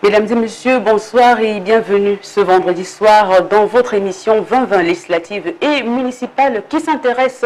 Mesdames et messieurs, bonsoir et bienvenue ce vendredi soir dans votre émission 2020 législative et municipale qui s'intéresse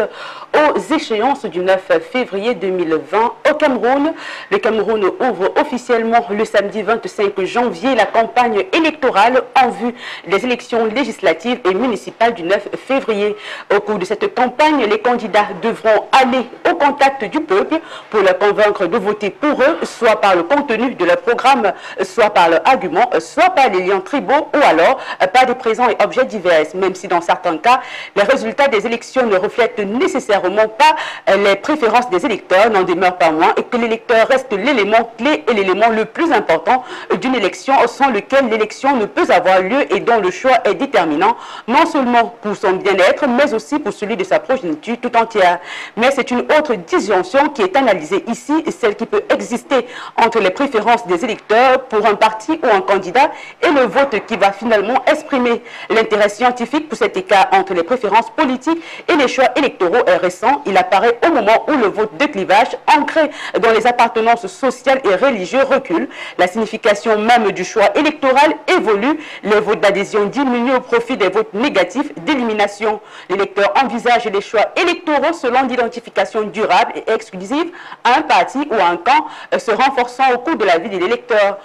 aux échéances du 9 février 2020 au Cameroun. Le Cameroun ouvre officiellement le samedi 25 janvier la campagne électorale en vue des élections législatives et municipales du 9 février. Au cours de cette campagne, les candidats devront aller au contact du peuple pour le convaincre de voter pour eux, soit par le contenu de leur programme, soit par leurs arguments, soit par les liens tribaux ou alors par des présents et objets divers, même si dans certains cas, les résultats des élections ne reflètent nécessairement pas les préférences des électeurs, n'en demeure pas moins, et que l'électeur reste l'élément clé et l'élément le plus important d'une élection sans lequel l'élection ne peut avoir lieu et dont le choix est déterminant, non seulement pour son bien-être, mais aussi pour celui de sa progéniture tout entière. Mais c'est une autre disjonction qui est analysée ici, celle qui peut exister entre les préférences des électeurs pour un parti ou un candidat et le vote qui va finalement exprimer l'intérêt scientifique pour cet écart entre les préférences politiques et les choix électoraux est récent. Il apparaît au moment où le vote de clivage, ancré dans les appartenances sociales et religieuses, recule. La signification même du choix électoral évolue. Les votes d'adhésion diminuent au profit des votes négatifs d'élimination. L'électeur envisage les choix électoraux selon l'identification durable et exclusive à un parti ou à un camp, se renforçant au cours de la vie de l'électeur.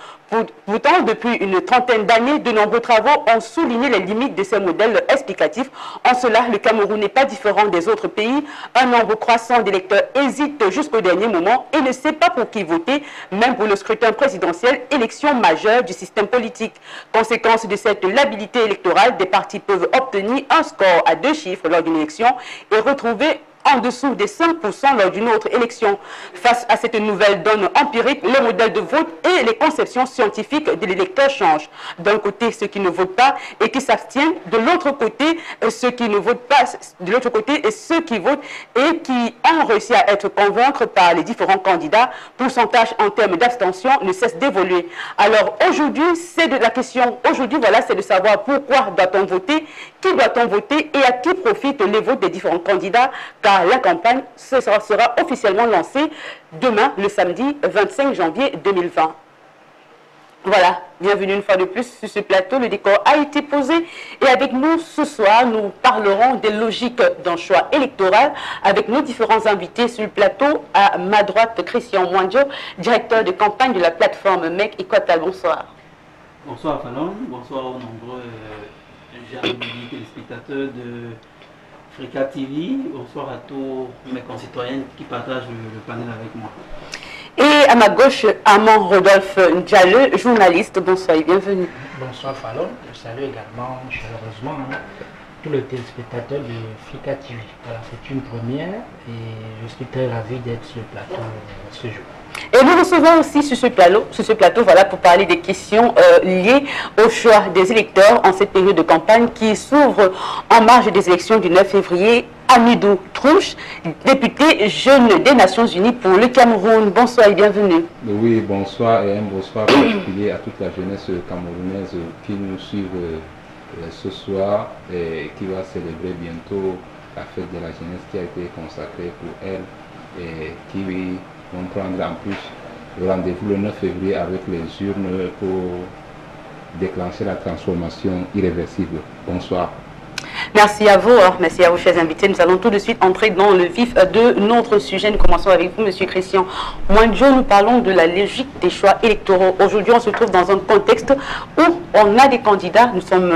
Pourtant, depuis une trentaine d'années, de nombreux travaux ont souligné les limites de ces modèles explicatifs. En cela, le Cameroun n'est pas différent des autres pays. Un nombre croissant d'électeurs hésite jusqu'au dernier moment et ne sait pas pour qui voter, même pour le scrutin présidentiel, élection majeure du système politique. Conséquence de cette labilité électorale, des partis peuvent obtenir un score à 2 chiffres lors d'une élection et retrouver en dessous des 5% lors d'une autre élection. Face à cette nouvelle donne empirique, le modèle de vote et les conceptions scientifiques de l'électeur changent. D'un côté, ceux qui ne votent pas et qui s'abstiennent, de l'autre côté, ceux qui ne votent pas, de l'autre côté, et ceux qui votent et qui ont réussi à être convaincus par les différents candidats. Pourcentage en termes d'abstention ne cesse d'évoluer. Alors aujourd'hui, c'est de la question, aujourd'hui voilà, c'est de savoir pourquoi doit-on voter, qui doit-on voter et à qui profitent les votes des différents candidats, car la campagne sera officiellement lancée demain, le samedi 25 janvier 2020. Voilà, bienvenue une fois de plus sur ce plateau. Le décor a été posé et avec nous ce soir, nous parlerons des logiques d'un choix électoral avec nos différents invités sur le plateau. À ma droite, Christian Mwanjo, directeur de campagne de la plateforme MEC Equatal. Bonsoir. Bonsoir Fallon, bonsoir aux nombreux jeunes téléspectateurs de Africa TV, bonsoir à tous mes concitoyens qui partagent le panel avec moi. Et à ma gauche, Amand Rodolphe Ndjale, journaliste. Bonsoir et bienvenue. Bonsoir Fallon, je salue également chaleureusement tous les téléspectateurs de Africa TV. Voilà, c'est une première et je suis très ravi d'être sur le plateau ce jour. Et nous recevons aussi sur ce plateau voilà, pour parler des questions liées au choix des électeurs en cette période de campagne qui s'ouvre en marge des élections du 9 février. Amidou Trouche, député jeune des Nations Unies pour le Cameroun. Bonsoir et bienvenue. Oui, bonsoir et un bonsoir particulier à toute la jeunesse camerounaise qui nous suit ce soir et qui va célébrer bientôt la fête de la jeunesse qui a été consacrée pour elle et qui vont prendre en plus le rendez-vous le 9 février avec les urnes pour déclencher la transformation irréversible. Bonsoir. Merci à vous, chers invités. Nous allons tout de suite entrer dans le vif de notre sujet. Nous commençons avec vous, Monsieur Christian Mwanjo. Nous parlons de la logique des choix électoraux. Aujourd'hui, on se trouve dans un contexte où on a des candidats. Nous sommes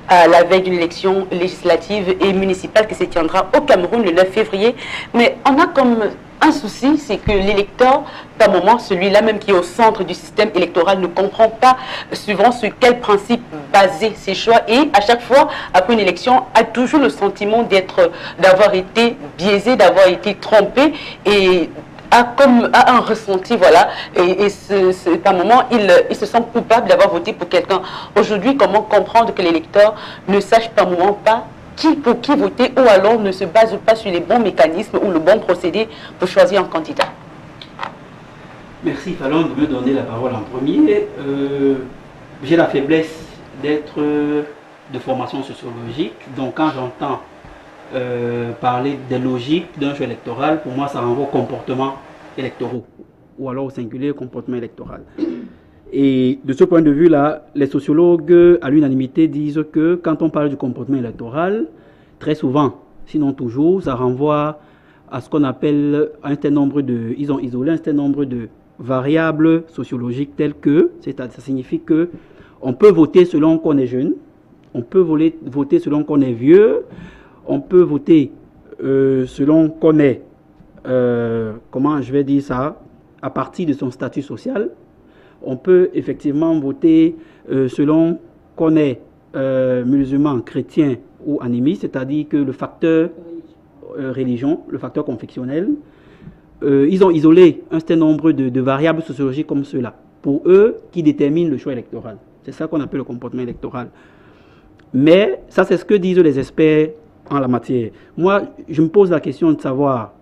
à la veille d'une élection législative et municipale qui se tiendra au Cameroun le 9 février. Mais on a comme un souci, c'est que l'électeur, par moment, celui-là même qui est au centre du système électoral, ne comprend pas suivant sur quel principe baser ses choix et à chaque fois, après une élection, a toujours le sentiment d'avoir été biaisé, d'avoir été trompé et a un ressenti, voilà, et par moment, il se sent coupable d'avoir voté pour quelqu'un. Aujourd'hui, comment comprendre que l'électeur ne sache par moment pas pour qui voter ou alors ne se base pas sur les bons mécanismes ou le bon procédé pour choisir un candidat? Merci Fallon de me donner la parole en premier. J'ai la faiblesse d'être de formation sociologique, donc quand j'entends parler des logiques d'un jeu électoral, pour moi ça renvoie au comportement électoraux ou alors au singulier comportement électoral. Et de ce point de vue-là, les sociologues, à l'unanimité, disent que quand on parle du comportement électoral, très souvent, sinon toujours, ça renvoie à ce qu'on appelle un certain nombre de... Ils ont isolé un certain nombre de variables sociologiques telles que, ça signifie que on peut voter selon qu'on est jeune, on peut voter selon qu'on est vieux, on peut voter selon qu'on est, comment je vais dire ça, à partir de son statut social. On peut effectivement voter selon qu'on est musulman, chrétien ou animiste, c'est-à-dire que le facteur religion, le facteur confessionnel, ils ont isolé un certain nombre de variables sociologiques comme cela, pour eux, qui déterminent le choix électoral. C'est ça qu'on appelle le comportement électoral. Mais ça, c'est ce que disent les experts en la matière. Moi, je me pose la question de savoir,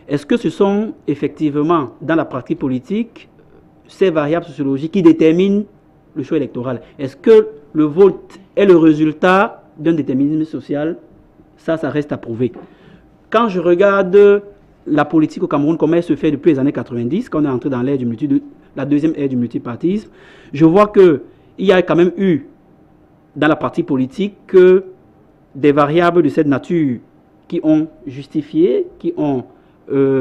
est-ce que ce sont effectivement, dans la pratique politique, ces variables sociologiques qui déterminent le choix électoral? Est-ce que le vote est le résultat d'un déterminisme social? Ça reste à prouver. Quand je regarde la politique au Cameroun, comment elle se fait depuis les années 90, quand on est entré dans l'ère la deuxième ère du multipartisme, je vois qu'il y a quand même eu, dans la partie politique, des variables de cette nature qui ont justifié, qui ont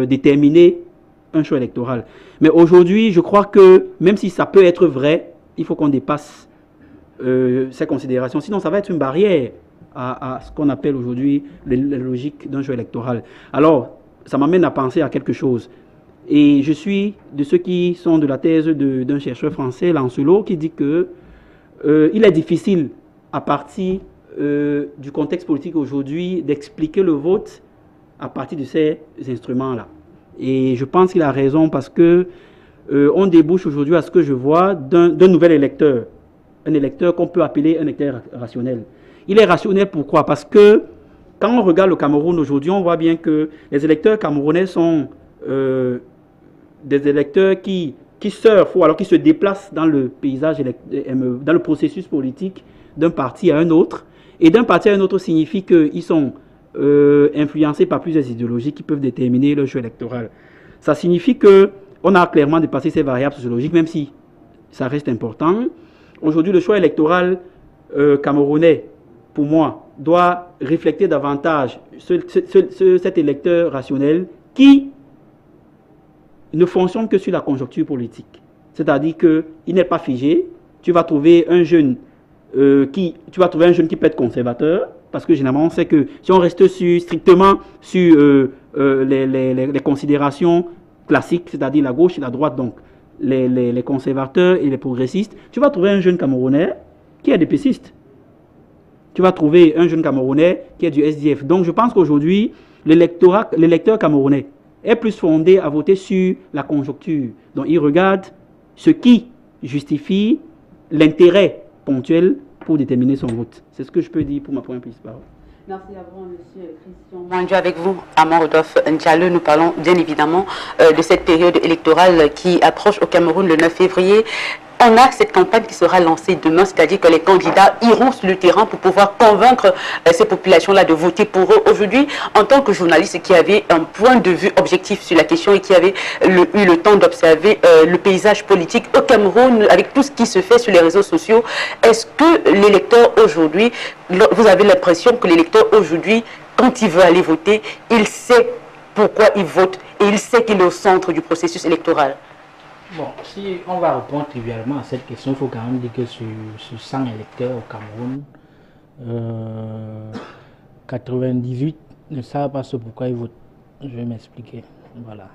déterminé un choix électoral. Mais aujourd'hui, je crois que, même si ça peut être vrai, il faut qu'on dépasse ces considérations. Sinon, ça va être une barrière à ce qu'on appelle aujourd'hui la logique d'un choix électoral. Alors, ça m'amène à penser à quelque chose. Et je suis de ceux qui sont de la thèse d'un chercheur français, Lancelot, qui dit que il est difficile, à partir du contexte politique aujourd'hui, d'expliquer le vote à partir de ces instruments-là. Et je pense qu'il a raison parce que on débouche aujourd'hui à ce que je vois d'un nouvel électeur, un électeur qu'on peut appeler un électeur rationnel. Il est rationnel pourquoi? Parce que quand on regarde le Cameroun aujourd'hui, on voit bien que les électeurs camerounais sont des électeurs qui surfent ou alors qui se déplacent dans le paysage, dans le processus politique d'un parti à un autre. Et d'un parti à un autre signifie qu'ils sont influencés par plusieurs idéologies qui peuvent déterminer le choix électoral. Ça signifie qu'on a clairement dépassé ces variables sociologiques, même si ça reste important. Aujourd'hui, le choix électoral camerounais, pour moi, doit refléter davantage cet électeur rationnel qui ne fonctionne que sur la conjoncture politique. C'est-à-dire qu'il n'est pas figé. Tu vas trouver un jeune qui peut être conservateur, parce que généralement on sait que si on reste strictement sur les considérations classiques, c'est-à-dire la gauche et la droite, donc les conservateurs et les progressistes, tu vas trouver un jeune Camerounais qui est dépéciste. Tu vas trouver un jeune Camerounais qui est du SDF. Donc je pense qu'aujourd'hui, l'électeur camerounais est plus fondé à voter sur la conjoncture. Donc il regarde ce qui justifie l'intérêt ponctuel pour déterminer son vote. C'est ce que je peux dire pour ma première prise de parole. Merci à vous, M. Christian Mandio. Avec vous, Amon Rodolphe Ndialeu, nous parlons bien évidemment de cette période électorale qui approche au Cameroun le 9 février. On a cette campagne qui sera lancée demain, c'est-à-dire que les candidats iront sur le terrain pour pouvoir convaincre ces populations-là de voter pour eux. Aujourd'hui, en tant que journaliste qui avait un point de vue objectif sur la question et qui avait eu le temps d'observer le paysage politique au Cameroun avec tout ce qui se fait sur les réseaux sociaux, est-ce que l'électeur aujourd'hui, vous avez l'impression que l'électeur aujourd'hui, quand il veut aller voter, il sait pourquoi il vote et il sait qu'il est au centre du processus électoral? Bon, si on va répondre trivialement à cette question, il faut quand même dire que sur 100 électeurs au Cameroun, 98 ne savent pas ce pourquoi ils votent. Je vais m'expliquer. Voilà.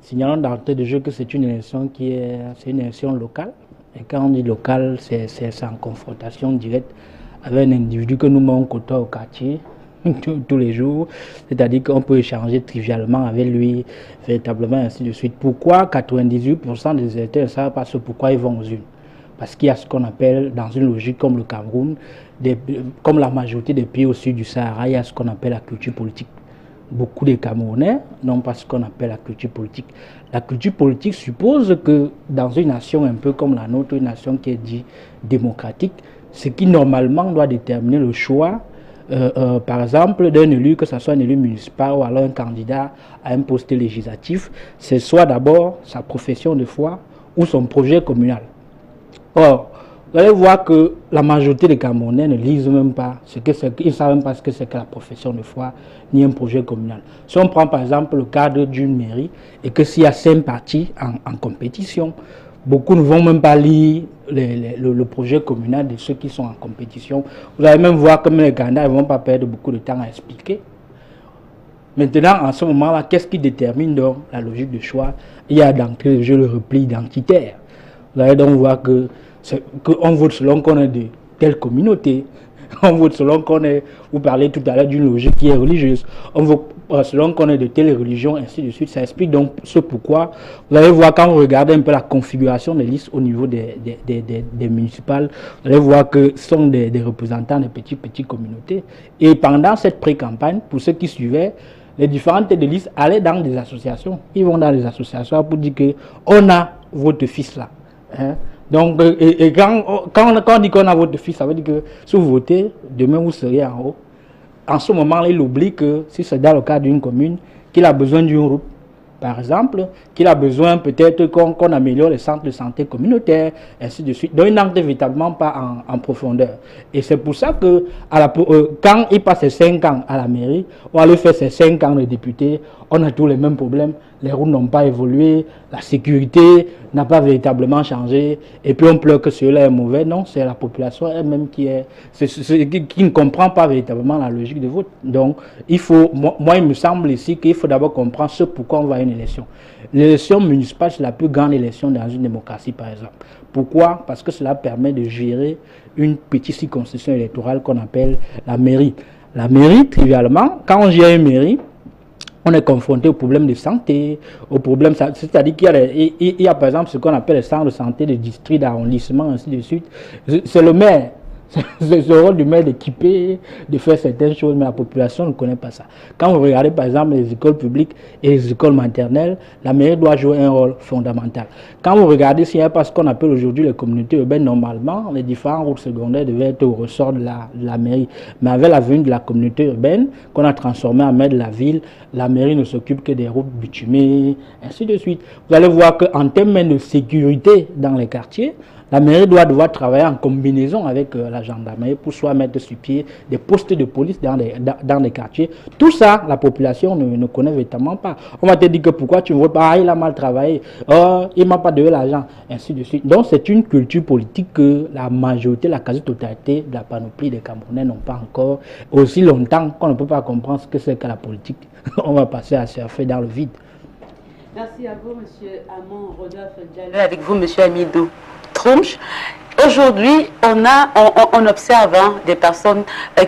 Signalons d'entrée de jeu que c'est une élection c'est une élection locale. Et quand on dit locale, c'est en confrontation directe avec un individu que nous mettons côté au quartier tous les jours, c'est-à-dire qu'on peut échanger trivialement avec lui, véritablement, ainsi de suite. Pourquoi 98% des électeurs ne savent pas ce pourquoi ils vont aux urnes? Parce qu'il y a ce qu'on appelle, dans une logique comme le Cameroun, comme la majorité des pays au sud du Sahara, il y a ce qu'on appelle la culture politique. Beaucoup de Camerounais n'ont pas ce qu'on appelle la culture politique. La culture politique suppose que dans une nation un peu comme la nôtre, une nation qui est dite démocratique, ce qui normalement doit déterminer le choix par exemple, d'un élu, que ce soit un élu municipal ou alors un candidat à un poste législatif, c'est soit d'abord sa profession de foi ou son projet communal. Or, vous allez voir que la majorité des Camerounais ne lisent même pas ce que c'est, ils ne savent même pas ce que c'est que la profession de foi, ni un projet communal. Si on prend par exemple le cadre d'une mairie et que s'il y a 5 partis en compétition, beaucoup ne vont même pas lire le projet communal de ceux qui sont en compétition. Vous allez même voir comme les candidats ne vont pas perdre beaucoup de temps à expliquer. Maintenant, en ce moment-là, qu'est-ce qui détermine donc la logique de choix? Il y a d'entrée de jeu le repli identitaire. Vous allez donc voir qu'on vote selon qu'on est de telle communauté, on vote selon qu'on est, vous parlez tout à l'heure d'une logique qui est religieuse, on vote selon qu'on est de telle religion, ainsi de suite. Ça explique donc ce pourquoi. Vous allez voir quand vous regardez un peu la configuration des listes au niveau des municipales, vous allez voir que ce sont des représentants de petites communautés. Et pendant cette pré-campagne, pour ceux qui suivaient, les différentes têtes de liste allaient dans des associations. Ils vont dans les associations pour dire qu'on a votre fils là. Hein? Donc, quand on dit qu'on a votre fils, ça veut dire que si vous votez, demain vous serez en haut. En ce moment, il oublie que si c'est dans le cadre d'une commune, qu'il a besoin d'une route, par exemple, qu'il a besoin peut-être qu'on améliore les centres de santé communautaires, ainsi de suite. Donc, il n'entre véritablement pas en profondeur. Et c'est pour ça que quand il passe ses 5 ans à la mairie, ou à lui faire ses 5 ans de député, on a tous les mêmes problèmes. Les routes n'ont pas évolué, la sécurité n'a pas véritablement changé, et puis on pleure que cela est mauvais. Non, c'est la population elle-même qui ne comprend pas véritablement la logique de vote. Donc, il me semble ici qu'il faut d'abord comprendre ce pourquoi on va à une élection. L'élection municipale, c'est la plus grande élection dans une démocratie, par exemple. Pourquoi? Parce que cela permet de gérer une petite circonscription électorale qu'on appelle la mairie. La mairie, trivialement, quand on gère une mairie, on est confronté aux problèmes de santé, aux problèmes, c'est-à-dire qu'il y a par exemple ce qu'on appelle les centres de santé, des districts d'arrondissement, ainsi de suite. C'est le maire, c'est le rôle du maire d'équiper, de faire certaines choses, mais la population ne connaît pas ça. Quand vous regardez par exemple les écoles publiques et les écoles maternelles, la mairie doit jouer un rôle fondamental. Quand vous regardez s'il n'y a pas ce qu'on appelle aujourd'hui les communautés urbaines, normalement, les différentes routes secondaires devaient être au ressort de la mairie. Mais avec la venue de la communauté urbaine, qu'on a transformée en maire de la ville, la mairie ne s'occupe que des routes bitumées, ainsi de suite. Vous allez voir qu'en termes de sécurité dans les quartiers, la mairie doit devoir travailler en combinaison avec la gendarmerie pour soit mettre sur pied des postes de police dans les quartiers. Tout ça, la population ne connaît véritablement pas. On va te dire que pourquoi tu ne votes pas, ah, il a mal travaillé, oh, il ne m'a pas donné l'argent, ainsi de suite. Donc c'est une culture politique que la majorité, la quasi-totalité de la panoplie des Camerounais n'ont pas encore. Aussi longtemps qu'on ne peut pas comprendre ce que c'est que la politique, on va passer à surfer dans le vide. Merci à vous, M. Amon Rodolphe Diallo. Avec vous, M. Amidou Tronche. Aujourd'hui, on observe des personnes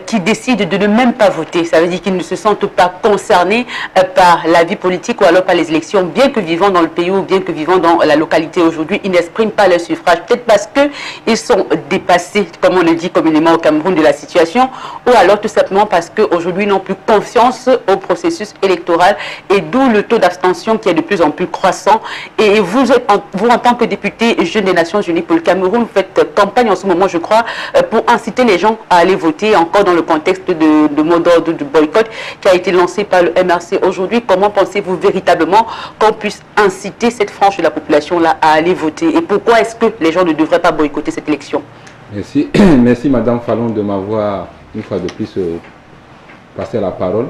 qui décident de ne même pas voter. Ça veut dire qu'ils ne se sentent pas concernés par la vie politique ou alors par les élections, bien que vivant dans le pays ou bien que vivant dans la localité aujourd'hui, ils n'expriment pas leur suffrage. Peut-être parce qu'ils sont dépassés, comme on le dit communément au Cameroun, de la situation, ou alors tout simplement parce qu'aujourd'hui, ils n'ont plus confiance au processus électoral et d'où le taux d'abstention qui est de plus en plus croissant. Et vous, en tant que député jeune des Nations Unies pour le Cameroun, vous faites campagne en ce moment, je crois, pour inciter les gens à aller voter, encore dans le contexte de mot d'ordre du boycott qui a été lancé par le MRC aujourd'hui. Comment pensez-vous véritablement qu'on puisse inciter cette frange de la population-là à aller voter? Et pourquoi est-ce que les gens ne devraient pas boycotter cette élection? Merci, merci Madame Fallon de m'avoir une fois de plus passé la parole.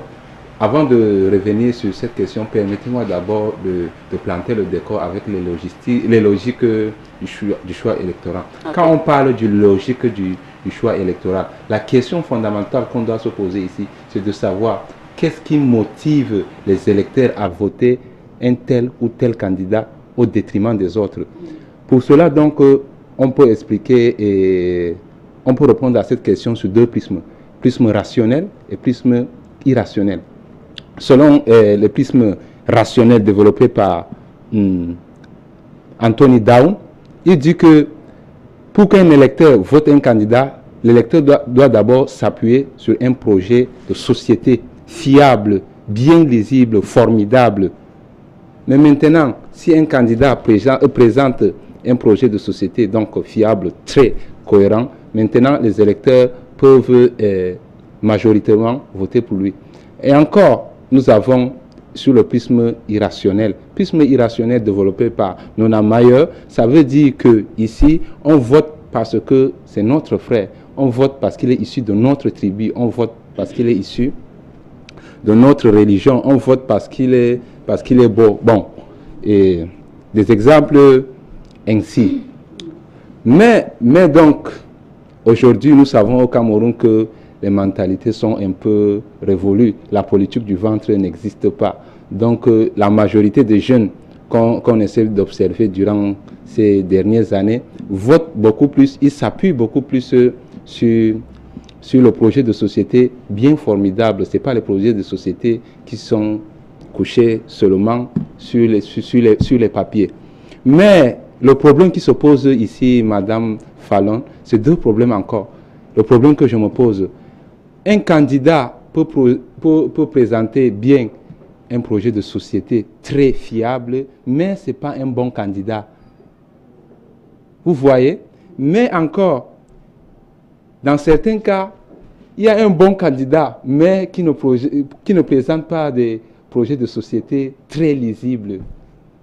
Avant de revenir sur cette question, permettez-moi d'abord de planter le décor avec les logiques du choix électoral. Okay. Quand on parle du logique du choix électoral, la question fondamentale qu'on doit se poser ici, c'est de savoir qu'est-ce qui motive les électeurs à voter un tel ou tel candidat au détriment des autres. Pour cela, donc, on peut expliquer et on peut répondre à cette question sur deux prismes. Prisme rationnel et prisme irrationnel. Selon le prisme rationnel développé par Anthony Down, il dit que pour qu'un électeur vote un candidat, l'électeur doit d'abord s'appuyer sur un projet de société fiable, bien lisible, formidable. Mais maintenant, si un candidat présente un projet de société donc fiable, très cohérent, maintenant les électeurs peuvent majoritairement voter pour lui. Et encore, nous avons sur le prisme irrationnel. Prisme irrationnel développé par Nona Mayer, ça veut dire que ici, on vote parce que c'est notre frère, on vote parce qu'il est issu de notre tribu, on vote parce qu'il est issu de notre religion, on vote parce qu'il est beau. Bon, et des exemples ainsi. Mais donc, aujourd'hui, nous savons au Cameroun que les mentalités sont un peu révolues. La politique du ventre n'existe pas. Donc, la majorité des jeunes qu'on essaie d'observer durant ces dernières années votent beaucoup plus, ils s'appuient beaucoup plus sur le projet de société bien formidable. Ce n'est pas les projets de société qui sont couchés seulement sur les papiers. Mais le problème qui se pose ici, Madame Fallon, c'est deux problèmes encore. Le problème que je me pose, un candidat peut présenter bien un projet de société très fiable, mais ce n'est pas un bon candidat. Vous voyez? Mais encore, dans certains cas, il y a un bon candidat, mais qui ne présente pas des projets de société très lisibles.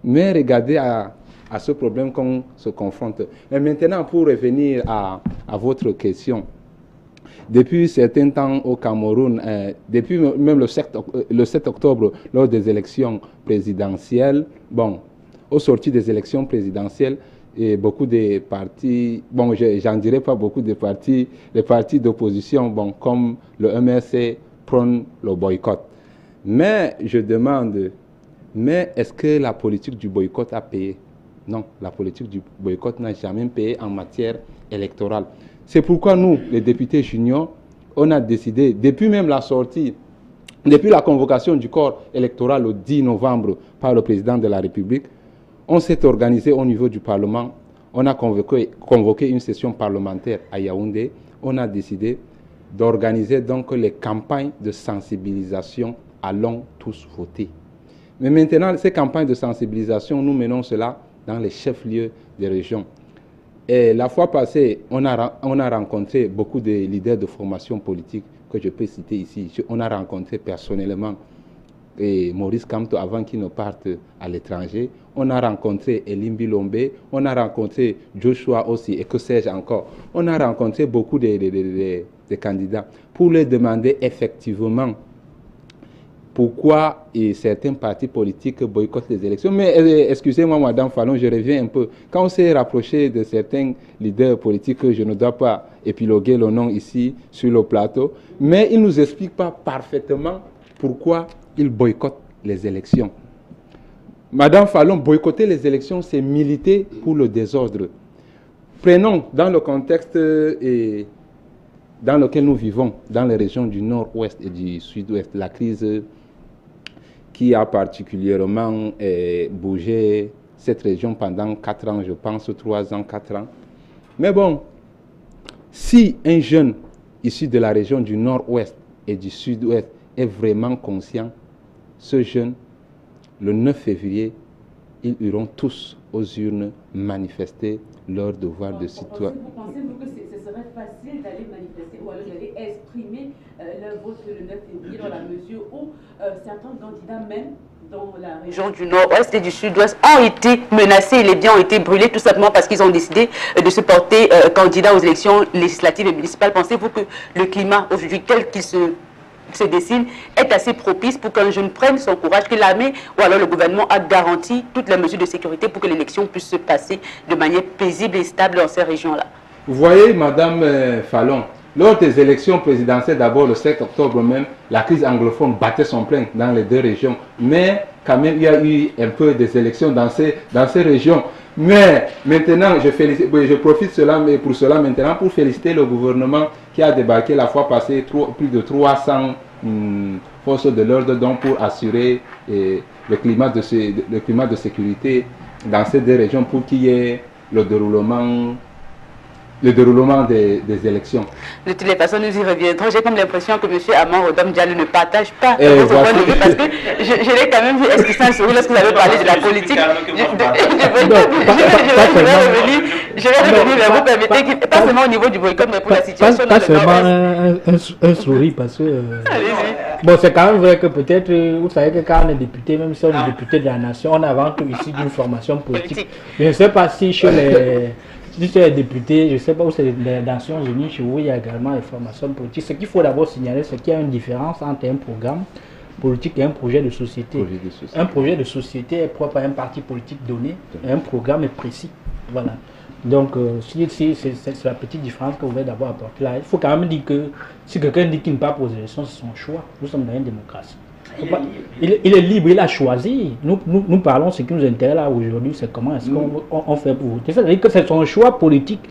Mais regardez à ce problème qu'on se confronte. Et maintenant, pour revenir à votre question, depuis certains temps au Cameroun, depuis même le 7 octobre, lors des élections présidentielles, bon, au sorti des élections présidentielles, et beaucoup de partis, bon, j'en dirais pas beaucoup de partis, les partis d'opposition, bon, comme le MRC, prônent le boycott. Mais je demande, mais est-ce que la politique du boycott a payé? Non, la politique du boycott n'a jamais payé en matière électorale. C'est pourquoi nous, les députés juniors, on a décidé, depuis même la sortie, depuis la convocation du corps électoral le 10 novembre par le président de la République, on s'est organisé au niveau du Parlement, on a convoqué une session parlementaire à Yaoundé, on a décidé d'organiser donc les campagnes de sensibilisation allons tous voter. Mais maintenant, ces campagnes de sensibilisation, nous menons cela dans les chefs-lieux des régions. Et la fois passée, on a rencontré beaucoup de leaders de formation politique que je peux citer ici. On a rencontré personnellement Maurice Kamto avant qu'il ne parte à l'étranger. On a rencontré Elimbi Lombe, on a rencontré Joshua aussi, et que sais-je encore. On a rencontré beaucoup de candidats pour leur demander effectivement pourquoi certains partis politiques boycottent les élections. Mais excusez-moi, Madame Fallon, je reviens un peu. Quand on s'est rapproché de certains leaders politiques, je ne dois pas épiloguer le nom ici sur le plateau, mais ils ne nous expliquent pas parfaitement pourquoi ils boycottent les élections. Madame Fallon, boycotter les élections, c'est militer pour le désordre. Prenons dans le contexte dans lequel nous vivons, dans les régions du nord-ouest et du sud-ouest, la crise qui a particulièrement bougé cette région pendant 4 ans, je pense, 3 ans, 4 ans. Mais bon, si un jeune issu de la région du nord-ouest et du sud-ouest est vraiment conscient, ce jeune, le 9 février, ils iront tous aux urnes manifester leur devoir de citoyen. Pensez-vous que ce serait facile d'aller manifester ou alors d'aller exprimer leur vote le 9 février dans la mesure où certains candidats même dans la région du nord-ouest et du sud-ouest ont été menacés et les biens ont été brûlés tout simplement parce qu'ils ont décidé de se porter candidat aux élections législatives et municipales. Pensez-vous que le climat aujourd'hui tel qu'il se dessine est assez propice pour qu'un jeune prenne son courage, que l'armée ou alors le gouvernement a garanti toutes les mesures de sécurité pour que l'élection puisse se passer de manière paisible et stable dans ces régions-là? Vous voyez, Madame Fallon, lors des élections présidentielles, d'abord le 7 octobre même, la crise anglophone battait son plein dans les 2 régions. Mais quand même, il y a eu un peu des élections dans ces régions. Mais maintenant, je profite pour cela maintenant pour féliciter le gouvernement qui a débarqué la fois passée plus de 300 forces de l'ordre pour assurer le climat de sécurité dans ces 2 régions pour qu'il y ait le déroulement des élections. De toutes les façons, nous y reviendrons. J'ai comme l'impression que M. Amand Rodom Diallo ne partage pas votre point de vue parce que je l'ai quand même vu esquisser un sourire lorsque vous avez parlé de la politique. Je vais revenir vers vous, permettez, pas seulement au niveau du boycott, mais pour la situation dans pas seulement un sourire parce que Bon, c'est quand même vrai que peut-être, vous savez que quand on est député, même si on est député de la nation, on est avant tout ici d'une formation politique. Je ne sais pas si chez les députés, je ne sais pas où c'est les Nations Unies, chez vous, il y a également des formations politiques. Ce qu'il faut d'abord signaler, c'est qu'il y a une différence entre un programme politique et un projet de société. Un projet de société est propre à un parti politique donné, et un programme est précis. Voilà. Donc, c'est la petite différence que vous voulez d'abord apporter là. Il faut quand même dire que si quelqu'un dit qu'il ne peut pas poser l'élection, c'est son choix. Nous sommes dans une démocratie. Il est libre, il a choisi. Nous parlons, ce qui nous intéresse là aujourd'hui, c'est comment est-ce qu'on fait pour voter. C'est-à-dire que c'est son choix politique.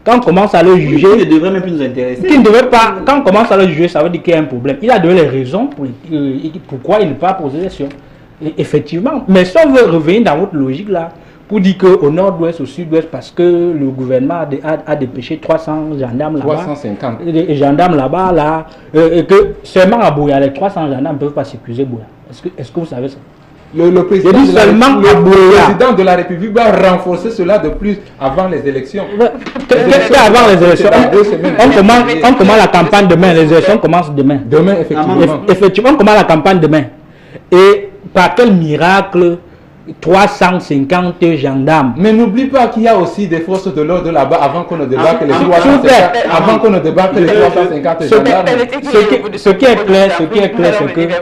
Quand on commence à le juger, il ne devrait même plus nous intéresser. Qui ne devrait pas, quand on commence à le juger, ça veut dire qu'il y a un problème. Il a donné les raisons pourquoi il ne peut pas poser l'élection. Effectivement. Mais si on veut revenir dans votre logique là, pour dire qu'au nord-ouest, au sud-ouest, parce que le gouvernement a dépêché 300 gendarmes là-bas. 350. Les gendarmes là-bas, là, et que seulement à Bouya, les 300 gendarmes ne peuvent pas sécuriser Bouya. Est-ce que vous savez ça? Le président de la République va renforcer cela de plus avant les élections. Qu'est-ce avant les élections? On commence la campagne demain. Les élections commencent demain. Demain, effectivement. Effectivement, on commence la campagne demain. Et par quel miracle 350 gendarmes. Mais n'oublie pas qu'il y a aussi des forces de l'ordre là-bas avant qu'on ne débarque les 350. Avant qu'on ne débarque les 350 gendarmes. Ce qui est clair, c'est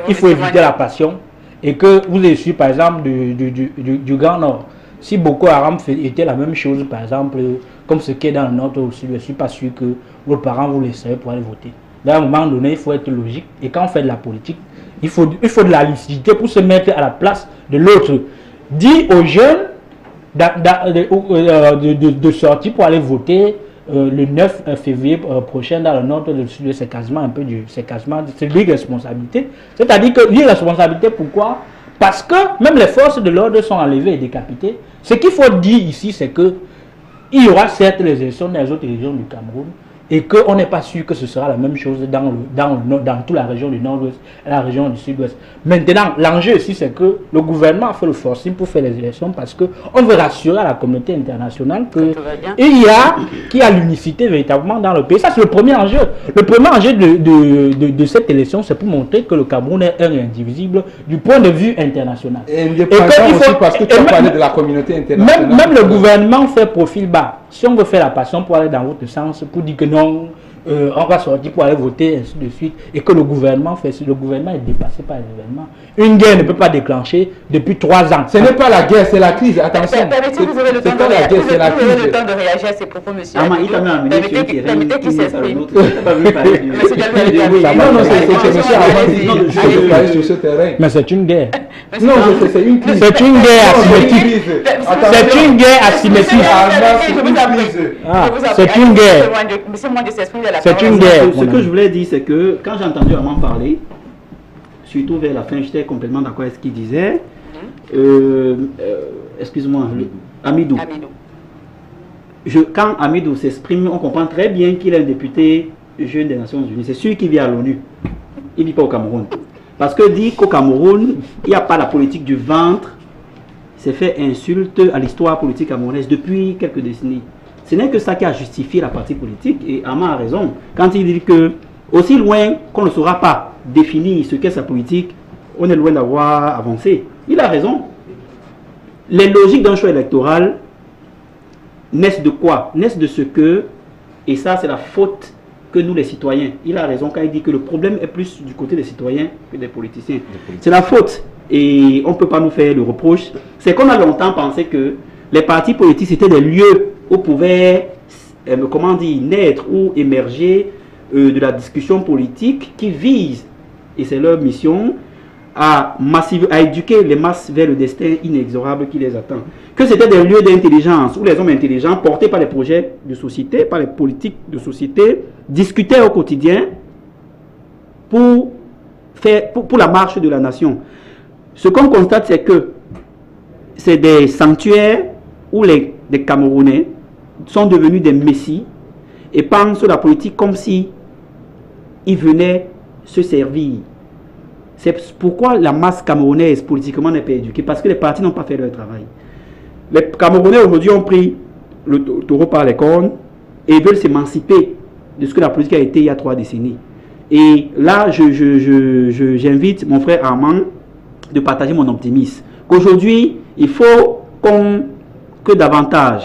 qu'il faut éviter la passion. Et que vous avez su par exemple du Grand Nord. Si Boko Haram était la même chose, par exemple, comme ce qui est dans le Nord aussi, je ne suis pas sûr que vos parents vous laisseraient pour aller voter. À un moment donné, il faut être logique. Et quand on fait de la politique, il faut de la lucidité pour se mettre à la place de l'autre. Dis aux jeunes de sortir pour aller voter le 9 février prochain dans le nord de sud, c'est quasiment un peu c'est l'irresponsabilité. C'est-à-dire que l'irresponsabilité, pourquoi? Parce que même les forces de l'ordre sont enlevées et décapitées. Ce qu'il faut dire ici, c'est que il y aura certes les élections dans les autres régions du Cameroun, et qu'on n'est pas sûr que ce sera la même chose dans toute la région du nord-ouest et la région du sud-ouest. Maintenant, l'enjeu ici, c'est que le gouvernement a fait le forcing pour faire les élections parce qu'on veut rassurer à la communauté internationale qu'il y a l'unicité véritablement dans le pays. Ça, c'est le premier enjeu. Le premier enjeu de cette élection, c'est pour montrer que le Cameroun est un et indivisible du point de vue international. Et aussi parce que tu as parlé de la communauté internationale. Même le gouvernement fait profil bas. Si on veut faire la passion pour aller dans votre sens, pour dire que non, on va sortir pour aller voter, ainsi de suite, et que le gouvernement est dépassé par les événements. Une guerre ne peut pas déclencher depuis 3 ans. Ce n'est pas la guerre, c'est la crise. Attention. Vous avez le temps de réagir à ces propos, monsieur. Permettez qu'il s'exprime. Non, c'est sur ce terrain. Mais c'est une guerre. Non, c'est une crise. C'est une guerre asymétrique. C'est une guerre asymétrique. C'est une guerre. C'est une guerre. Ce que je voulais dire, c'est que quand j'ai entendu Armand parler, surtout vers la fin, j'étais complètement d'accord avec ce qu'il disait. Excuse-moi, Amidou. Quand Amidou s'exprime, on comprend très bien qu'il est un député jeune des Nations Unies. C'est sûr qu'il vit à l'ONU. Il ne vit pas au Cameroun. Parce que dit qu'au Cameroun, il n'y a pas la politique du ventre, c'est fait insulte à l'histoire politique camerounaise depuis quelques décennies. Ce n'est que ça qui a justifié la partie politique, et Armand a raison quand il dit que, aussi loin qu'on ne saura pas définir ce qu'est sa politique, on est loin d'avoir avancé. Il a raison. Les logiques d'un choix électoral naissent de quoi? Naissent de ce que, et ça c'est la faute que nous les citoyens, il a raison quand il dit que le problème est plus du côté des citoyens que des politiciens. C'est la faute, et on ne peut pas nous faire le reproche. C'est qu'on a longtemps pensé que les partis politiques c'était des lieux où pouvaient naître ou émerger de la discussion politique qui vise, et c'est leur mission, à éduquer les masses vers le destin inexorable qui les attend. Que c'était des lieux d'intelligence où les hommes intelligents, portés par les projets de société, par les politiques de société, discutaient au quotidien pour la marche de la nation. Ce qu'on constate, c'est que c'est des sanctuaires où des Camerounais sont devenus des messies et pensent la politique comme si ils venaient se servir. C'est pourquoi la masse camerounaise politiquement n'est pas éduquée, parce que les partis n'ont pas fait leur travail. Les Camerounais aujourd'hui ont pris le taureau par les cornes et veulent s'émanciper de ce que la politique a été il y a 3 décennies. Et là, j'invite mon frère Armand de partager mon optimisme. Qu'aujourd'hui, il faut que davantage,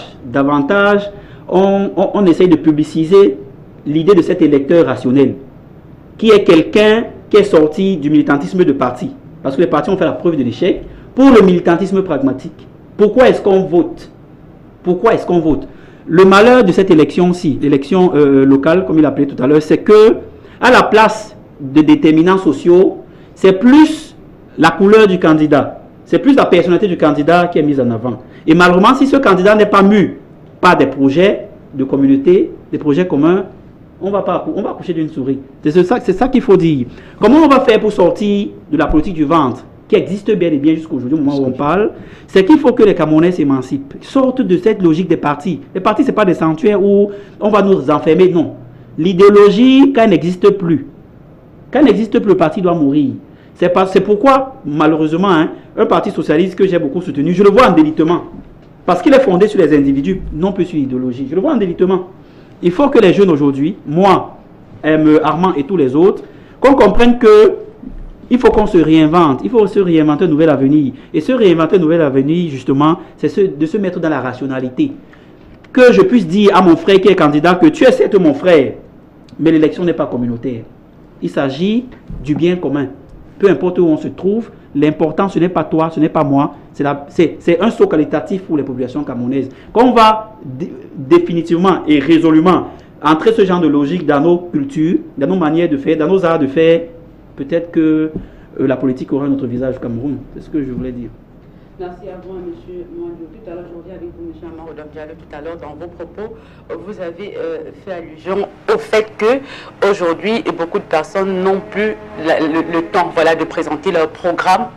on essaye de publiciser l'idée de cet électeur rationnel, qui est quelqu'un qui est sorti du militantisme de parti. Parce que les partis ont fait la preuve de l'échec pour le militantisme pragmatique. Pourquoi est-ce qu'on vote? Pourquoi est-ce qu'on vote? Le malheur de cette élection-ci, l'élection locale, comme il appelait tout à l'heure, c'est que, à la place de déterminants sociaux, c'est plus la couleur du candidat, c'est plus la personnalité du candidat qui est mise en avant. Et malheureusement, si ce candidat n'est pas mu par des projets de communauté, des projets communs, on va accoucher d'une souris. C'est ça qu'il faut dire. Comment on va faire pour sortir de la politique du ventre, qui existe bien et bien jusqu'aujourd'hui, au moment où on parle? C'est qu'il faut que les Camerounais s'émancipent, sortent de cette logique des partis. Les partis, ce n'est pas des sanctuaires où on va nous enfermer, non. L'idéologie, quand elle n'existe plus, le parti doit mourir. C'est pourquoi, malheureusement, un parti socialiste que j'ai beaucoup soutenu, je le vois en délitement. Parce qu'il est fondé sur les individus, non plus sur l'idéologie. Je le vois en délitement. Il faut que les jeunes aujourd'hui, moi, Armand et tous les autres, qu'on comprenne que il faut qu'on se réinvente. Il faut se réinventer un nouvel avenir. Et se réinventer un nouvel avenir, justement, c'est de se mettre dans la rationalité. Que je puisse dire à mon frère qui est candidat que tu es certes mon frère, mais l'élection n'est pas communautaire. Il s'agit du bien commun. Peu importe où on se trouve, l'important, ce n'est pas toi, ce n'est pas moi, c'est un saut qualitatif pour les populations camerounaises. Quand on va définitivement et résolument entrer ce genre de logique dans nos cultures, dans nos manières de faire, dans nos arts de faire, peut-être que la politique aura un autre visage au Cameroun. C'est ce que je voulais dire. Merci à vous, M. Mwandjo. Tout à l'heure, je reviens avec vous, M. Amadou Diallo. Tout à l'heure, dans vos propos, vous avez fait allusion au fait que aujourd'hui, beaucoup de personnes n'ont plus le temps, voilà, de présenter leur programme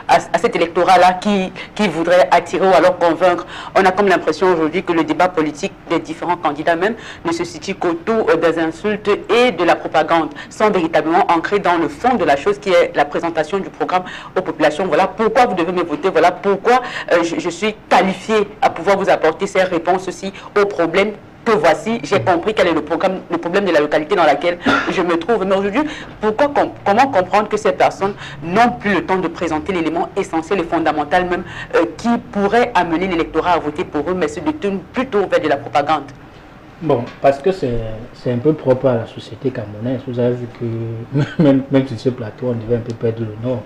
à cet électorat-là qui voudrait attirer ou alors convaincre. On a comme l'impression aujourd'hui que le débat politique des différents candidats même ne se situe qu'autour des insultes et de la propagande, sans véritablement ancrer dans le fond de la chose qui est la présentation du programme aux populations. Voilà pourquoi vous devez me voter, voilà pourquoi je suis qualifié à pouvoir vous apporter ces réponses aussi aux problèmes que voici. J'ai compris quel est le problème de la localité dans laquelle je me trouve. Mais aujourd'hui, comment comprendre que ces personnes n'ont plus le temps de présenter l'élément essentiel et fondamental même qui pourrait amener l'électorat à voter pour eux, mais se détournent plutôt vers de la propagande? Bon, parce que c'est un peu propre à la société camerounaise. Vous avez vu que même sur ce plateau, on devait un peu perdre le nord.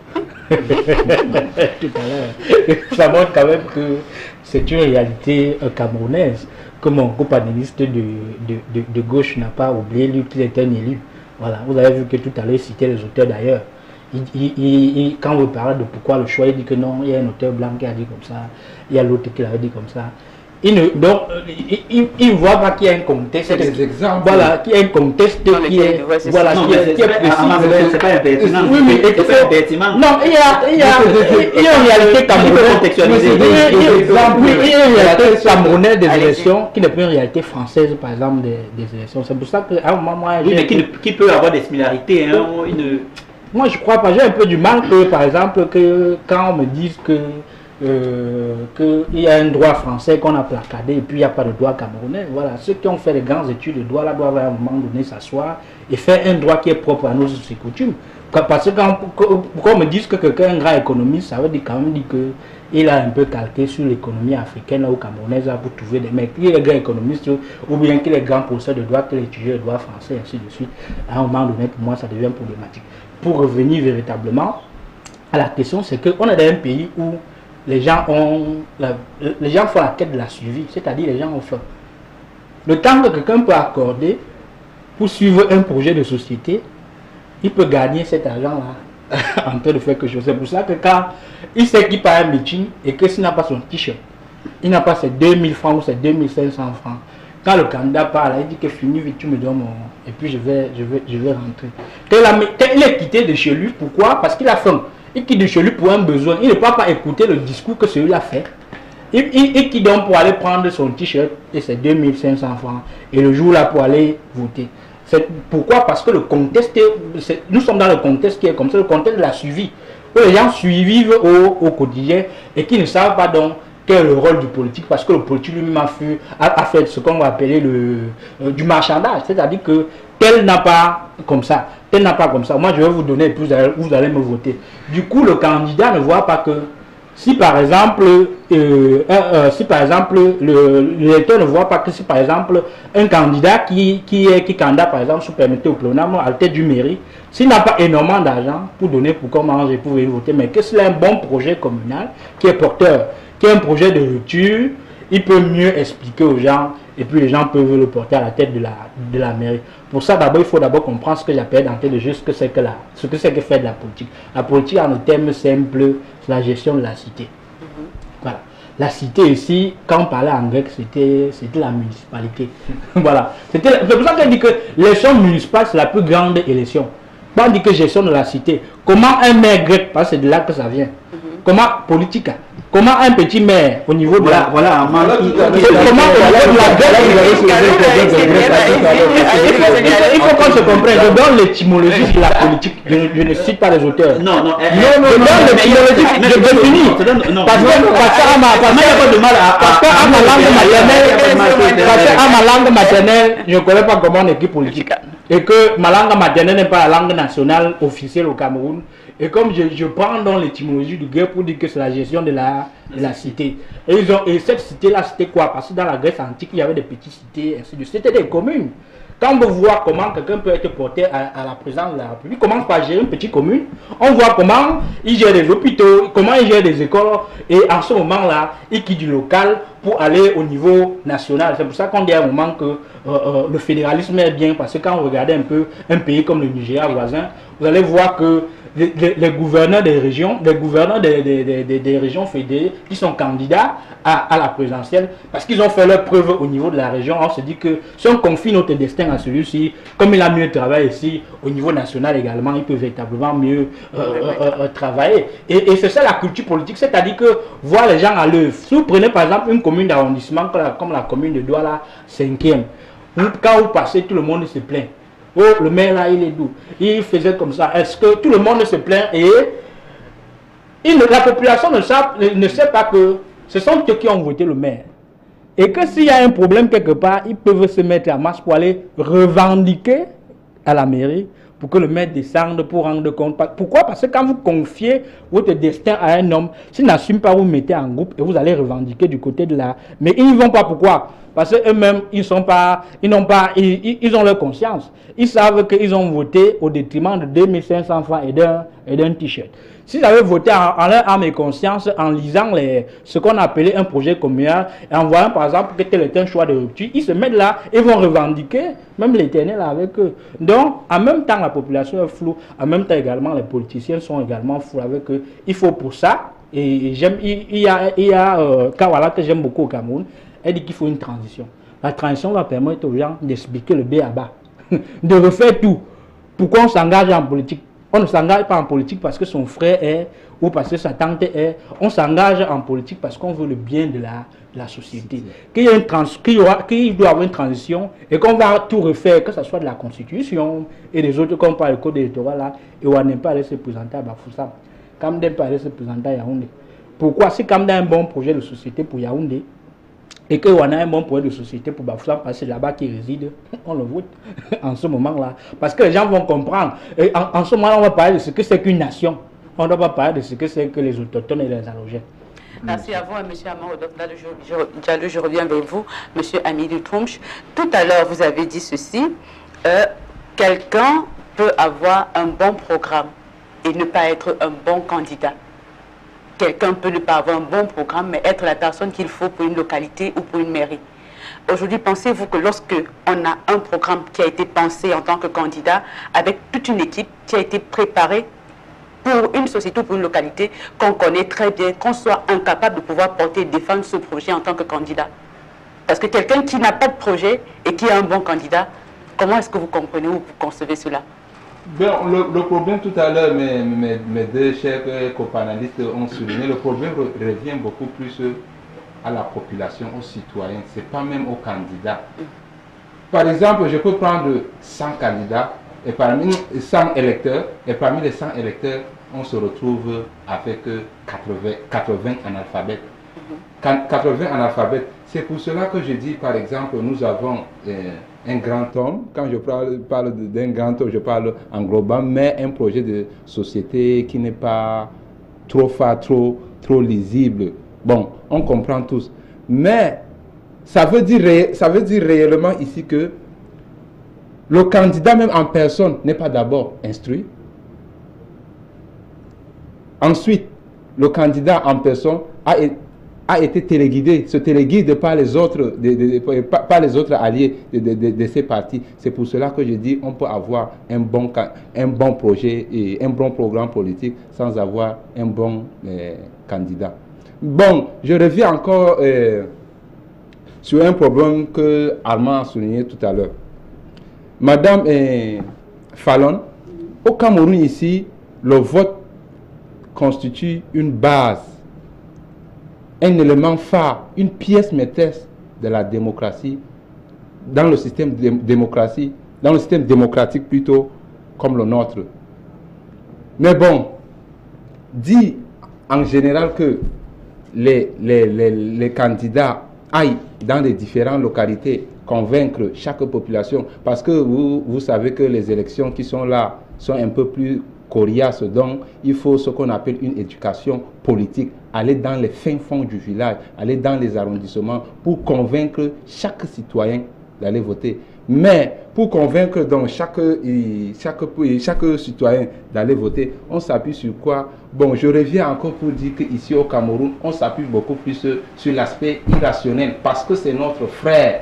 Tout à l'heure. Ça montre quand même que c'est une réalité camerounaise. Que mon copanéliste de gauche n'a pas oublié, lui, qu'il était un élu. Voilà, vous avez vu que tout à l'heure, il citait les auteurs d'ailleurs. Quand on parle de pourquoi le choix, il dit que non, il y a un auteur blanc qui a dit comme ça, il y a l'autre qui l'avait dit comme ça. Donc, il voit pas qu'il y a un contexte. Des exemples. Voilà, qu'il y a un contexte qui est. Voilà, qui est précis. C'est pas impertinent. Oui, mais c'est pas impertinent. Non, il y a une réalité camerounaise. Il y a une réalité camerounaise des élections qui n'est plus une réalité française, par exemple, des élections. C'est pour ça qu'à un moment, moi. Oui, mais qui peut avoir des similarités. Moi, je crois pas. J'ai un peu du mal que, par exemple, que quand on me dise que. Qu'il y a un droit français qu'on a placardé et puis il n'y a pas de droit camerounais. Voilà, ceux qui ont fait les grandes études de droit là doivent à un moment donné s'asseoir et faire un droit qui est propre à nos us et coutumes. Parce que quand on me dit que quelqu'un est un grand économiste, ça veut dire quand même dire qu'il a un peu calqué sur l'économie africaine ou camerounaise là, pour trouver des mecs. Il est grand économiste ou bien qu'il est grand professeur de droit, qu'il étudie le droit français, ainsi de suite. À un moment donné, pour moi, ça devient problématique. Pour revenir véritablement à la question, c'est qu'on est dans un pays où les gens font la quête de la suivi, c'est-à-dire les gens ont faim. Le temps que quelqu'un peut accorder pour suivre un projet de société, il peut gagner cet argent-là en train de faire quelque chose. C'est pour ça que quand il sait qu'il part à un meeting et que s'il n'a pas son t-shirt, il n'a pas ses 2000 francs ou ses 2500 francs, quand le candidat parle, il dit que fini vite, tu me donnes mon... Et puis je vais rentrer. Il est quitté de chez lui, pourquoi? Parce qu'il a faim. Il quitte de chez lui pour un besoin. Il ne peut pas écouter le discours que celui-là fait. Il quitte donc pour aller prendre son t-shirt et ses 2500 francs. Et le jour là pour aller voter. Pourquoi? Parce que le contexte, nous sommes dans le contexte qui est comme ça, le contexte de la suivi. Où les gens suivent au quotidien et qui ne savent pas donc quel est le rôle du politique. Parce que le politique lui-même a fait ce qu'on va appeler du marchandage. C'est-à-dire que tel n'a pas comme ça, tel n'a pas comme ça. Moi, je vais vous donner et puis vous allez me voter. Du coup, le candidat ne voit pas que si par exemple, l'électeur ne voit pas que si par exemple un candidat qui candidat par exemple se permettait au pléonasme à la tête du mairie, s'il n'a pas énormément d'argent pour donner pour comment je pouvais voter, mais que c'est un bon projet communal qui est porteur, qui est un projet de rupture, il peut mieux expliquer aux gens et puis les gens peuvent le porter à la tête de la mairie. Pour ça, d'abord, il faut d'abord comprendre ce que j'appelle d'entrée de jeu, ce que c'est que faire de la politique. La politique, en termes simples, c'est la gestion de la cité. Voilà. La cité ici, quand on parlait en grec, c'était la municipalité. Voilà. C'est pour ça qu'on dit que l'élection municipale, c'est la plus grande élection. Quand on dit que gestion de la cité, comment un maire grec, parce que c'est de là que ça vient, comment politique, comment un petit maire au niveau de la... Voilà, comment au niveau de la il faut qu'on se comprenne. Je donne l'étymologie de la politique. Je ne cite pas les auteurs. Non, je donne l'étymologie. Je définis. Parce qu'à ma langue maternelle, je ne connais pas comment on écrit politique. Et que ma langue maternelle n'est pas la langue nationale officielle au Cameroun. Et comme je prends dans l'étymologie du grec pour dire que c'est la gestion de la cité. Et cette cité-là, c'était quoi? Parce que dans la Grèce antique, il y avait des petites cités, ainsi de suite. C'était des communes. Quand on veut voir comment quelqu'un peut être porté à la présidence de la République, commence par gérer une petite commune. On voit comment il gère des hôpitaux, comment il gère des écoles. Et en ce moment-là, il quitte du local pour aller au niveau national. C'est pour ça qu'on dit à un moment que le fédéralisme est bien. Parce que quand on regarde un peu un pays comme le Nigeria voisin, vous allez voir que les gouverneurs des régions, des régions fédérées qui sont candidats à la présidentielle, parce qu'ils ont fait leur preuve au niveau de la région, on se dit que si on confie notre destin à celui-ci, comme il a mieux travaillé ici, au niveau national également, il peut véritablement mieux travailler. Et c'est ça la culture politique, c'est-à-dire que voir les gens à l'œuvre. Si vous prenez par exemple une commune d'arrondissement comme la commune de Douala 5e, quand vous passez, tout le monde se plaint. Oh, le maire là, il est doux. Il faisait comme ça. Est-ce que tout le monde se plaint et la population ne sait pas que ce sont eux qui ont voté le maire. Et que s'il y a un problème quelque part, ils peuvent se mettre en marche pour aller revendiquer à la mairie pour que le maire descende pour rendre compte. Pourquoi? Parce que quand vous confiez votre destin à un homme, s'il n'assume pas, vous mettez en groupe et vous allez revendiquer du côté de la... Mais ils n'y vont pas. Pourquoi? Parce qu'eux-mêmes, ils ont leur conscience. Ils savent qu'ils ont voté au détriment de 2500 francs et d'un t-shirt. S'ils avaient voté en leur âme et conscience, en lisant ce qu'on appelait un projet communal, et en voyant par exemple que tel est un choix de rupture, ils se mettent là et vont revendiquer même l'éternel avec eux. Donc, en même temps, la population est floue, en même temps également, les politiciens sont également flous avec eux. Il faut pour ça, et il y a Kawala que j'aime beaucoup au Cameroun, elle dit qu'il faut une transition. La transition va permettre aux gens d'expliquer le B à bas, de refaire tout. Pourquoi on s'engage en politique? On ne s'engage pas en politique parce que son frère est, ou parce que sa tante est. On s'engage en politique parce qu'on veut le bien de la société. Qu'il doit y avoir une transition et qu'on va tout refaire, que ce soit de la Constitution et des autres, comme par le code électoral là, et on n'aime pas aller se présenter à Bafoussam. Kamdé peut aller se présenter à Yaoundé. Pourquoi? Si Kamdé a un bon projet de société pour Yaoundé, et qu'on a un bon projet de société pour Bafoussam, parce que c'est là-bas qu'il réside, on le vote en ce moment-là. Parce que les gens vont comprendre. Et en ce moment-là, on va parler de ce que c'est qu'une nation. On ne doit pas parler de ce que c'est que les autochtones et les allogènes. Merci à vous, M. Amadou. Je reviens vers vous, M. Amidou Troumch. Tout à l'heure, vous avez dit ceci. Quelqu'un peut avoir un bon programme et ne pas être un bon candidat. Quelqu'un peut ne pas avoir un bon programme, mais être la personne qu'il faut pour une localité ou pour une mairie. Aujourd'hui, pensez-vous que lorsque on a un programme qui a été pensé en tant que candidat, avec toute une équipe qui a été préparée pour une société ou pour une localité, qu'on connaît très bien, qu'on soit incapable de pouvoir porter et défendre ce projet en tant que candidat? Parce que quelqu'un qui n'a pas de projet et qui est un bon candidat, comment est-ce que vous comprenez ou vous concevez cela? Bien, le problème tout à l'heure, mes deux chers copanalistes ont souligné, le problème revient beaucoup plus à la population, aux citoyens, ce n'est pas même aux candidats. Par exemple, je peux prendre 100 candidats, et parmi 100 électeurs, et parmi les 100 électeurs, on se retrouve avec 80 analphabètes. 80 analphabètes. C'est pour cela que je dis, par exemple, nous avons un grand homme. Quand je parle d'un grand homme, je parle en global, mais un projet de société qui n'est pas trop trop lisible. Bon, on comprend tous. Mais ça veut dire réellement ici que le candidat même en personne n'est pas d'abord instruit. Ensuite, le candidat en personne a été téléguidé, se téléguide par les autres, par les autres alliés de ces partis. C'est pour cela que je dis on peut avoir un bon projet et un bon programme politique sans avoir un bon candidat. Bon, je reviens encore sur un problème que Armand a souligné tout à l'heure. Madame Fallon, au Cameroun ici, le vote constitue une base, un élément phare, une pièce maîtresse de la démocratie, dans le système démocratique plutôt comme le nôtre. Mais bon, dit en général que les candidats aillent dans les différentes localités convaincre chaque population, parce que vous savez que les élections qui sont là sont un peu plus coriaces, donc il faut ce qu'on appelle une éducation politique, aller dans les fins fonds du village, aller dans les arrondissements pour convaincre chaque citoyen d'aller voter. Mais pour convaincre donc chaque citoyen d'aller voter, on s'appuie sur quoi? Bon, je reviens encore pour dire qu'ici au Cameroun, on s'appuie beaucoup plus sur l'aspect irrationnel, parce que c'est notre frère.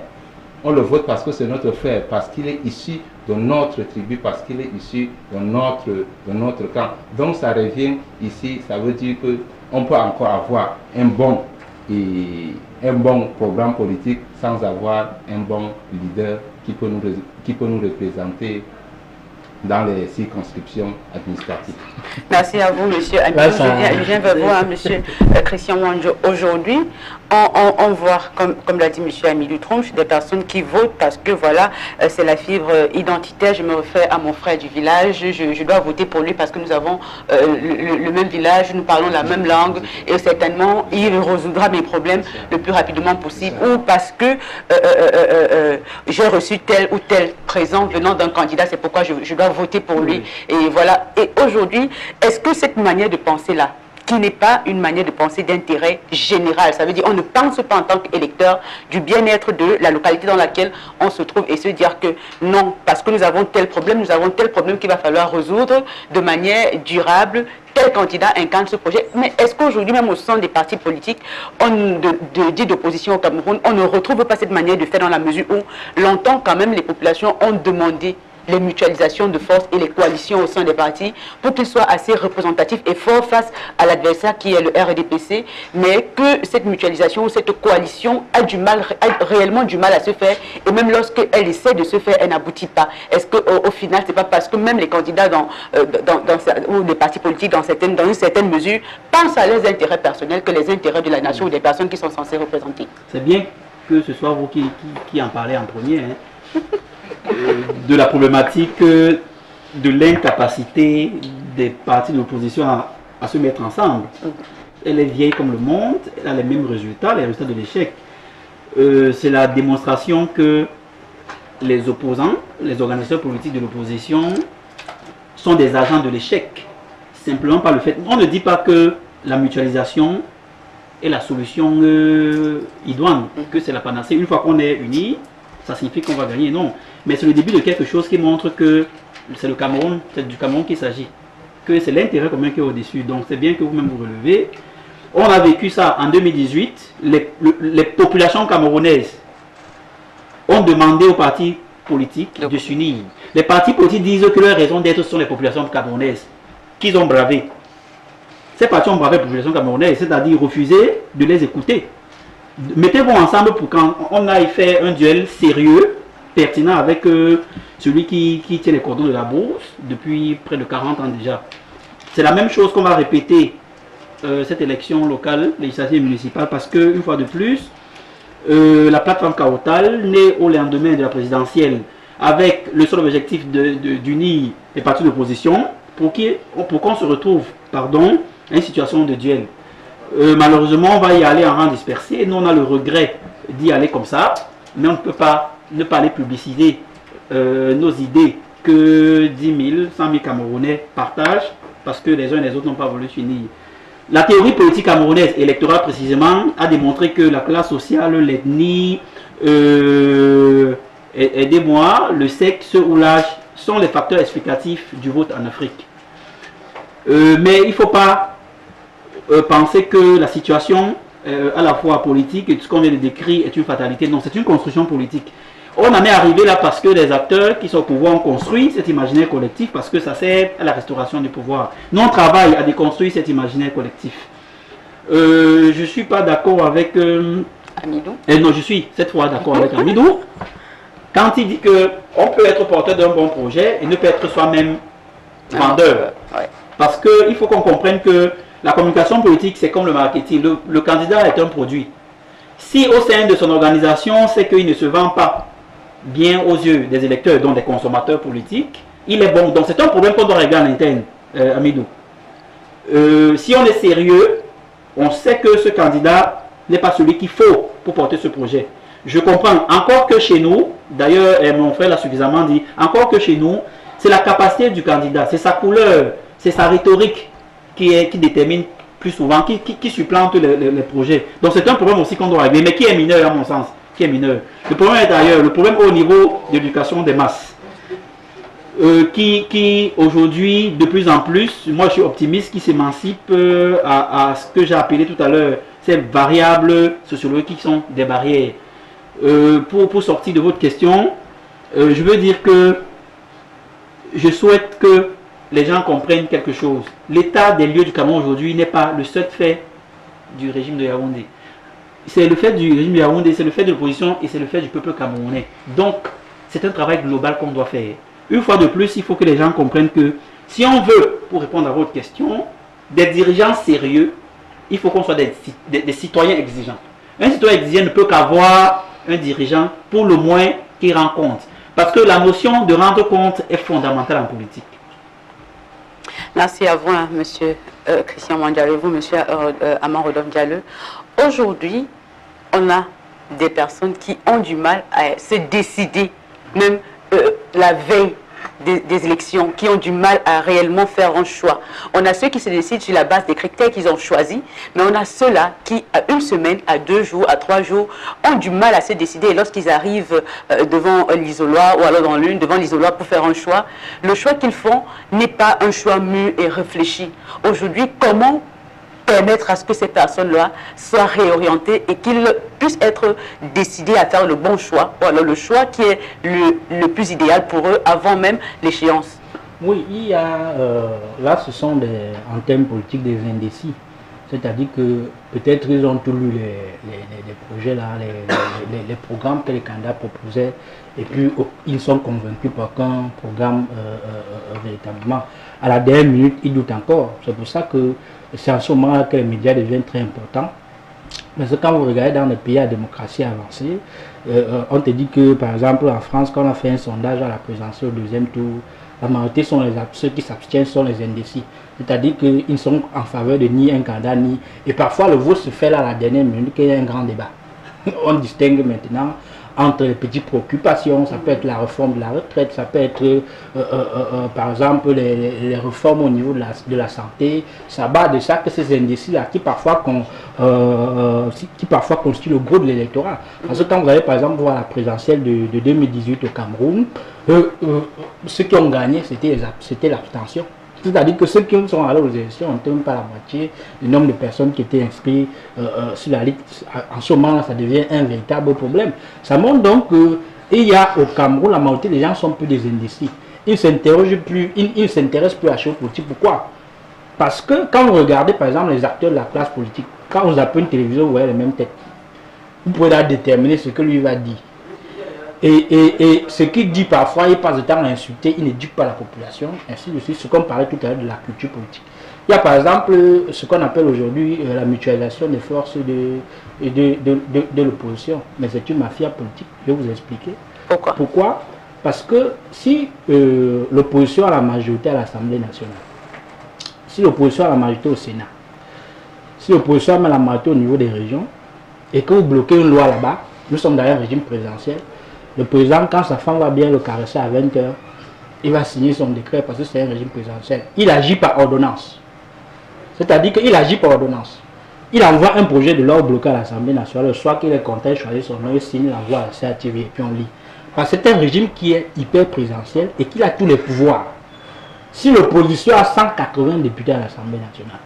On le vote parce que c'est notre frère, parce qu'il est issu de notre tribu, parce qu'il est issu de notre camp. Donc ça revient ici, ça veut dire qu'on peut encore avoir un bon programme politique sans avoir un bon leader qui peut nous représenter dans les circonscriptions administratives. Merci à vous, monsieur Amidou. Je viens vers vous, hein, monsieur Christian Wanjo. Aujourd'hui, on voit, comme l'a dit monsieur Amidou Tronche, des personnes qui votent parce que voilà, c'est la fibre identitaire. Je me réfère à mon frère du village. Je dois voter pour lui parce que nous avons le même village, nous parlons la même langue et certainement il résoudra mes problèmes le plus rapidement possible. Ou parce que j'ai reçu tel ou tel présent venant d'un candidat, c'est pourquoi je dois voter pour lui. Et voilà. Et aujourd'hui, est-ce que cette manière de penser-là, qui n'est pas une manière de penser d'intérêt général, ça veut dire on ne pense pas en tant qu'électeur du bien-être de la localité dans laquelle on se trouve et se dire que non, parce que nous avons tel problème qu'il va falloir résoudre de manière durable, tel candidat incarne ce projet. Mais est-ce qu'aujourd'hui, même au sein des partis politiques, dit d'opposition au Cameroun, on ne retrouve pas cette manière de faire dans la mesure où longtemps quand même les populations ont demandé les mutualisations de forces et les coalitions au sein des partis pour qu'ils soient assez représentatifs et forts face à l'adversaire qui est le RDPC, mais que cette mutualisation ou cette coalition a réellement du mal à se faire, et même lorsqu'elle essaie de se faire, elle n'aboutit pas. Est-ce qu'au final, c'est pas parce que même les candidats ou les partis politiques dans une certaine mesure pensent à leurs intérêts personnels que les intérêts de la nation ou des personnes qui sont censées représenter? C'est bien que ce soit vous qui en parlez en premier, hein. De la problématique de l'incapacité des partis de l'opposition à se mettre ensemble. Elle est vieille comme le monde, elle a les mêmes résultats, les résultats de l'échec. C'est la démonstration que les opposants, les organisateurs politiques de l'opposition sont des agents de l'échec. Simplement par le fait, on ne dit pas que la mutualisation est la solution idoine, que c'est la panacée. Une fois qu'on est unis, ça signifie qu'on va gagner, non. Mais c'est le début de quelque chose qui montre que c'est du Cameroun qu'il s'agit. Que c'est l'intérêt commun qui est au-dessus. Donc c'est bien que vous-même vous relevez. On a vécu ça en 2018. Les populations camerounaises ont demandé aux partis politiques de s'unir. Les partis politiques disent que leur raison d'être sont les populations camerounaises, qu'ils ont bravé. Ces partis ont bravé les populations camerounaises, c'est-à-dire refuser de les écouter. Mettez-vous ensemble pour qu'on aille faire un duel sérieux, pertinent avec celui qui tient les cordons de la bourse depuis près de 40 ans déjà. C'est la même chose qu'on va répéter cette élection locale, législative et municipale, parce qu'une fois de plus, la plateforme Kaotal, née au lendemain de la présidentielle, avec le seul objectif d'unir les partis d'opposition pour qu'on se retrouve à une situation de duel. Malheureusement, on va y aller en rang dispersé. Nous, on a le regret d'y aller comme ça, mais on ne peut pas ne pas aller publiciser nos idées que 10 000, 100 000 Camerounais partagent parce que les uns et les autres n'ont pas voulu s'unir. La théorie politique camerounaise, électorale précisément, a démontré que la classe sociale, l'ethnie, aidez-moi, le sexe ou l'âge sont les facteurs explicatifs du vote en Afrique. Mais il ne faut pas penser que la situation à la fois politique et tout ce qu'on vient de décrire est une fatalité. Non, c'est une construction politique. On en est arrivé là parce que les acteurs qui sont au pouvoir ont construit cet imaginaire collectif parce que ça sert à la restauration du pouvoir. Nous, on travaille à déconstruire cet imaginaire collectif. Je ne suis pas d'accord avec... Amidou. Non, je suis cette fois d'accord avec Amidou. Quand il dit qu'on peut être porteur d'un bon projet et ne peut être soi-même vendeur. Ouais. Parce qu'il faut qu'on comprenne que la communication politique, c'est comme le marketing. Le candidat est un produit. Si au sein de son organisation, c'est qu'il ne se vend pas bien aux yeux des électeurs, donc des consommateurs politiques, il est bon. Donc c'est un problème qu'on doit régler en interne, Amidou. Si on est sérieux, on sait que ce candidat n'est pas celui qu'il faut pour porter ce projet. Je comprends. Encore que chez nous, d'ailleurs, mon frère l'a suffisamment dit, encore que chez nous, c'est la capacité du candidat, c'est sa couleur, c'est sa rhétorique qui détermine plus souvent, qui supplante les projets. Donc c'est un problème aussi qu'on doit régler, mais qui est mineur à mon sens, qui est mineur. Le problème est ailleurs, le problème au niveau de l'éducation des masses, qui aujourd'hui, de plus en plus, moi je suis optimiste, qui s'émancipe à ce que j'ai appelé tout à l'heure, ces variables sociologiques qui sont des barrières. Pour sortir de votre question, je veux dire que je souhaite que les gens comprennent quelque chose. L'état des lieux du Cameroun aujourd'hui n'est pas le seul fait du régime de Yaoundé. C'est le fait du régime de Yaoundé, c'est le fait de l'opposition et c'est le fait du peuple camerounais. Donc, c'est un travail global qu'on doit faire. Une fois de plus, il faut que les gens comprennent que si on veut, pour répondre à votre question, des dirigeants sérieux, il faut qu'on soit des citoyens exigeants. Un citoyen exigeant ne peut qu'avoir un dirigeant, pour le moins, qui rend compte. Parce que la notion de rendre compte est fondamentale en politique. Merci à vous, hein, monsieur Christian Mandialo, et vous, monsieur Amand Rodolphe Diallo. Aujourd'hui, on a des personnes qui ont du mal à se décider, même la veille des élections, qui ont du mal à réellement faire un choix. On a ceux qui se décident sur la base des critères qu'ils ont choisis, mais on a ceux-là qui, à une semaine, à 2 jours, à 3 jours, ont du mal à se décider. Et lorsqu'ils arrivent devant l'isoloir, ou alors dans l'une, devant l'isoloir pour faire un choix, le choix qu'ils font n'est pas un choix mûr et réfléchi. Aujourd'hui, comment permettre à ce que ces personnes-là soient réorientées et qu'ils puissent être décidés à faire le bon choix, ou alors le choix qui est le plus idéal pour eux avant même l'échéance. Oui, il y a, là ce sont en termes politiques des indécis. C'est-à-dire que peut-être ils ont tout lu les projets là, les programmes que les candidats proposaient, et puis ils sont convaincus par qu'un programme véritablement. À la dernière minute, ils doutent encore. C'est pour ça que c'est en ce moment que les médias deviennent très importants. Parce que quand vous regardez dans les pays à démocratie avancée, on te dit que par exemple en France, quand on a fait un sondage à la présidentielle au 2e tour, la majorité sont ceux qui s'abstiennent sont les indécis. C'est-à-dire qu'ils sont en faveur de ni un candidat, ni... Et parfois le vote se fait là à la dernière minute, qu'il y a un grand débat. On distingue maintenant entre les petites préoccupations, ça peut être la réforme de la retraite, ça peut être par exemple les réformes au niveau de la santé. Ça bat de ça que ces indécis-là qui parfois constituent le gros de l'électorat. Parce que quand vous allez par exemple voir la présidentielle de 2018 au Cameroun, ceux qui ont gagné c'était l'abstention. C'est-à-dire que ceux qui sont allés aux élections n'ont même pas la moitié du nombre de personnes qui étaient inscrites sur la liste. En ce moment-là, ça devient un véritable problème. Ça montre donc qu'il y a au Cameroun, la majorité des gens sont plus des indécis. Ils ne s'intéressent plus à la chose politique. Pourquoi? Parce que quand vous regardez par exemple les acteurs de la classe politique, quand vous appelez une télévision, vous voyez les mêmes têtes. Vous pouvez là déterminer ce que lui va dire. Et ce qu'il dit parfois, il passe le temps à insulter, il n'éduque pas la population, ainsi de suite, ce qu'on parlait tout à l'heure de la culture politique. Il y a par exemple ce qu'on appelle aujourd'hui la mutualisation des forces de l'opposition, mais c'est une mafia politique, je vais vous expliquer. Pourquoi? Parce que si l'opposition a la majorité à l'Assemblée nationale, si l'opposition a la majorité au Sénat, si l'opposition a la majorité au niveau des régions, et que vous bloquez une loi là-bas, nous sommes dans un régime présidentiel, Le président, quand sa femme va bien le caresser à 20 h, il va signer son décret parce que c'est un régime présidentiel. Il agit par ordonnance. C'est-à-dire qu'il agit par ordonnance. Il envoie un projet de loi bloqué à l'Assemblée nationale. Le soir qu'il est content, il choisit son nom, il signe, l'envoie à la CATV et puis on lit. Parce que c'est un régime qui est hyper présidentiel et qui a tous les pouvoirs. Si l'opposition a 180 députés à l'Assemblée nationale,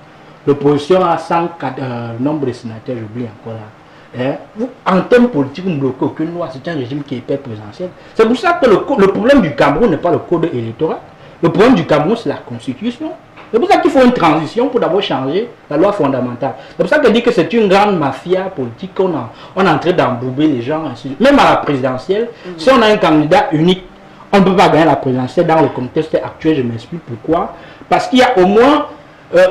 l'opposition a 104 nombre de sénateurs, j'oublie encore là. En termes politiques, vous ne bloquez aucune loi. C'est un régime qui est hyper présidentiel. C'est pour ça que le problème du Cameroun n'est pas le code électoral. Le problème du Cameroun, c'est la constitution. C'est pour ça qu'il faut une transition pour d'abord changer la loi fondamentale. C'est pour ça que je dis que c'est une grande mafia politique qu'on on est en train d'embouber les gens. Même à la présidentielle, si on a un candidat unique, on ne peut pas gagner la présidentielle dans le contexte actuel. Je m'explique pourquoi. Parce qu'il y a au moins,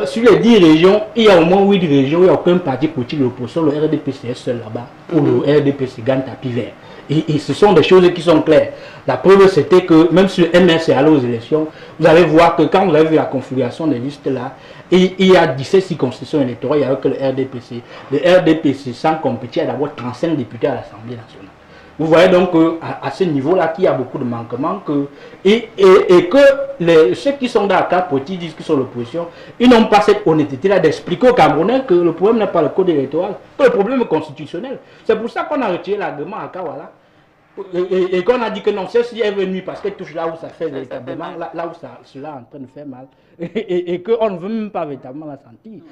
sur les 10 régions, il y a au moins 8 régions, il n'y a aucun parti politique de l'opposition. Le RDPC est seul là-bas, ou le RDPC gagne tapis vert. Et ce sont des choses qui sont claires. La preuve, c'était que même si le MS est allé aux élections, vous allez voir que quand vous avez vu la configuration des listes là, il y a 17 circonscriptions électorales, il n'y avait que le RDPC. Le RDPC, sans compétir, a d'abord 35 députés à l'Assemblée nationale. Vous voyez donc à ce niveau-là qu'il y a beaucoup de manquements et que ceux qui sont dans la carte politique disent qu'ils sont l'opposition, ils n'ont pas cette honnêteté-là d'expliquer aux Camerounais que le problème n'est pas le code électoral, que le problème est constitutionnel. C'est pour ça qu'on a retiré l'agrément à Kawala et qu'on a dit que non, ceci est venu parce qu'elle touche là où ça fait véritablement, là où cela est en train de faire mal et qu'on ne veut même pas véritablement la sentir.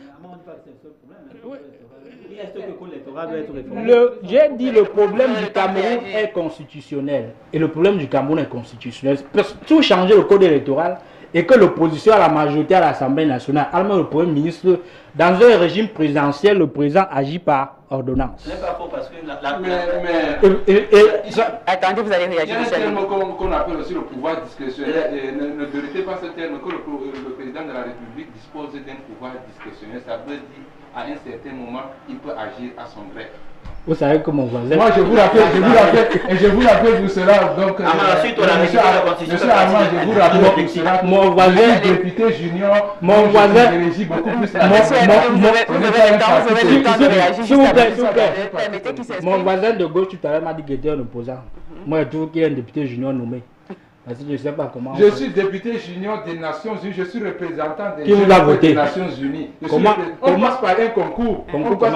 J'ai dit le problème du Cameroun est constitutionnel. Et le problème du Cameroun est constitutionnel. Tout changer le code électoral et que l'opposition à la majorité à l'Assemblée nationale, alors le Premier ministre, dans un régime présidentiel, le président agit par ordonnance. Ce n'est pas faux parce que attendez, vous allez réagir. Il y a un terme qu'on appelle aussi le pouvoir discrétionnaire. Ne vérifie pas ce terme que le président de la République dispose d'un pouvoir discrétionnaire. Ça veut dire à un certain moment, il peut agir à son gré. Vous savez que mon voisin... Moi, je vous rappelle pour cela. Donc, monsieur Armand, je vous rappelle pour cela. Mon voisin, député junior, mon voisin, mon voisin de gauche tout à l'heure m'a dit qu'il était un opposant. Moi, je trouve qu'il y a un député junior nommé. Parce que je ne sais pas comment. Je suis député junior des Nations Unies, je suis représentant des Nations Unies. On passe par un concours. On va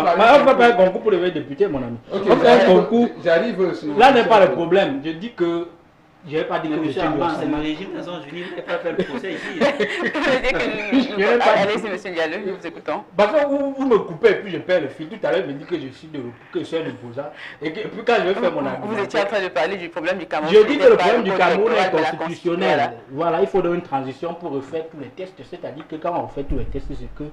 faire un concours pour devenir député, mon ami. Okay, on fait un concours. J'arrive. Là n'est pas le problème. Je dis que. Je n'ai pas dit que M. Armand, c'est le régime des Nations Unies, il ne peut pas faire le procès ici. Allez-y, M. Diallo, nous vous écoutons. Parce que vous me coupez et puis je perds le fil. Tout à l'heure, je me dis que je suis un opposant. Et puis quand je vais faire mon argument. Vous étiez en train de parler du problème du Cameroun. Je dis que le problème du Cameroun est constitutionnel. Voilà, il faut donner une transition pour refaire tous les tests. C'est-à-dire que quand on refait tous les tests, c'est que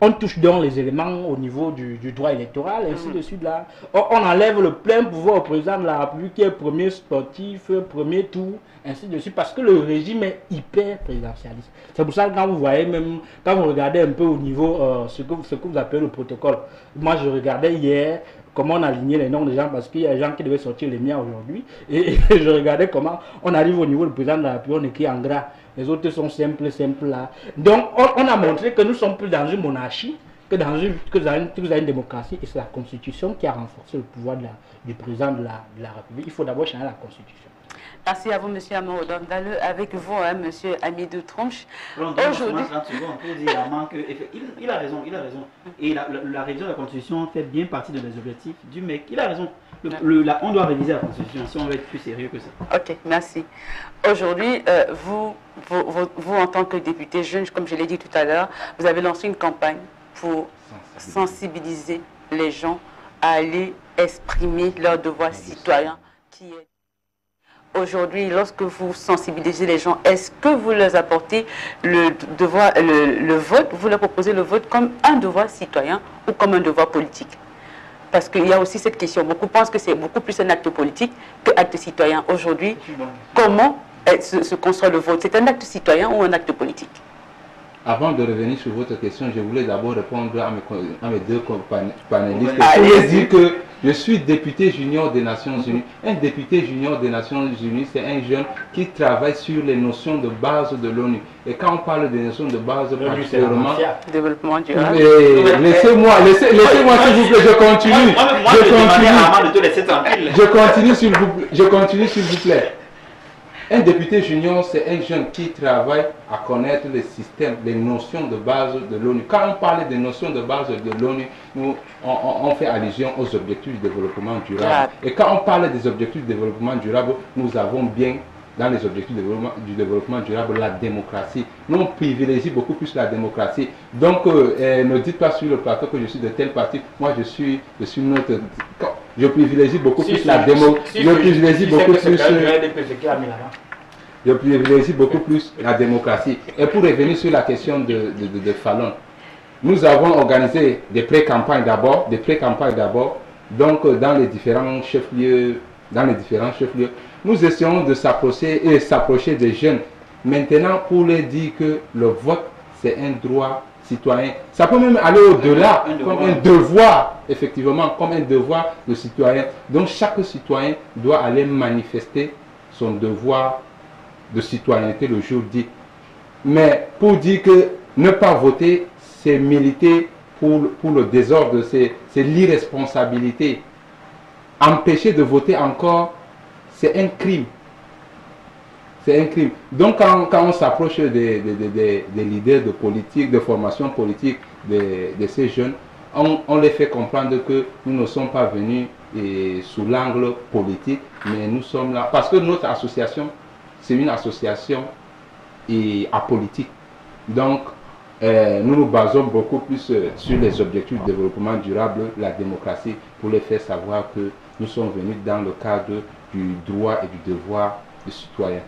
on touche donc les éléments au niveau du droit électoral, ainsi de suite là. On enlève le plein pouvoir au président de la République qui est premier sportif, premier tour, ainsi de suite, parce que le régime est hyper présidentialiste. C'est pour ça que quand vous voyez même, quand vous regardez un peu au niveau, ce que vous appelez le protocole, moi je regardais hier comment on alignait les noms des gens, parce qu'il y a des gens qui devaient sortir les miens aujourd'hui, et je regardais comment on arrive au niveau du président de la République, on écrit en gras. Les autres sont simples là. Donc, on a montré que nous sommes plus dans une monarchie que dans une démocratie. Et c'est la Constitution qui a renforcé le pouvoir du président de la République. Il faut d'abord changer la Constitution. Merci à vous, M. Amaro Dondale. Avec vous, M. Amidou Tronche. Aujourd'hui, il a raison. Et la révision de la Constitution fait bien partie de les objectifs du mec. Il a raison. On doit réviser la Constitution si on veut être plus sérieux que ça. Ok, merci. Aujourd'hui, vous, en tant que député jeune, comme je l'ai dit tout à l'heure, vous avez lancé une campagne pour sensibiliser les gens à aller exprimer leur devoir citoyen qui est... Aujourd'hui, lorsque vous sensibilisez les gens, est-ce que vous leur apportez le vote, vous leur proposez le vote comme un devoir citoyen ou comme un devoir politique? Parce qu'il y a aussi cette question. Beaucoup pensent que c'est beaucoup plus un acte politique qu'un acte citoyen. Aujourd'hui, comment se construit le vote? C'est un acte citoyen ou un acte politique? Avant de revenir sur votre question, je voulais d'abord répondre à mes deux panélistes. Allez-y. Je dire que Je suis député junior des Nations Unies. Un député junior des Nations Unies, c'est un jeune qui travaille sur les notions de base de l'ONU. Et quand on parle des notions de base, particulièrement... Développement durable. Laissez-moi s'il vous plaît, je continue. Je continue s'il vous plaît. Un député junior, c'est un jeune qui travaille à connaître les systèmes, les notions de base de l'ONU. Quand on parle des notions de base de l'ONU, on fait allusion aux objectifs du développement durable. Et quand on parle des objectifs du développement durable, nous avons bien, dans les objectifs du développement durable, la démocratie. Nous, on privilégie beaucoup plus la démocratie. Donc, ne dites pas sur le plateau que je suis de tel parti. Moi, je suis notre... Je privilégie beaucoup plus la démocratie. Je privilégie beaucoup plus la démocratie. Et pour revenir sur la question de Fallon, nous avons organisé des pré-campagnes d'abord, donc dans les différents chefs-lieux, nous essayons de s'approcher des jeunes. Maintenant, pour les dire que le vote, c'est un droit citoyen. Ça peut même aller au-delà, comme un devoir, effectivement, comme un devoir de citoyen. Donc chaque citoyen doit aller manifester son devoir de citoyenneté le jour dit. Mais pour dire que ne pas voter, c'est militer pour le désordre, c'est l'irresponsabilité. Empêcher de voter encore, c'est un crime. C'est un crime. Donc quand on s'approche des leaders de politique, de formation politique de ces jeunes, on les fait comprendre que nous ne sommes pas venus sous l'angle politique, mais nous sommes là. Parce que notre association, c'est une association apolitique. Donc nous nous basons beaucoup plus sur les objectifs du développement durable, la démocratie, pour les faire savoir que nous sommes venus dans le cadre du droit et du devoir des citoyens.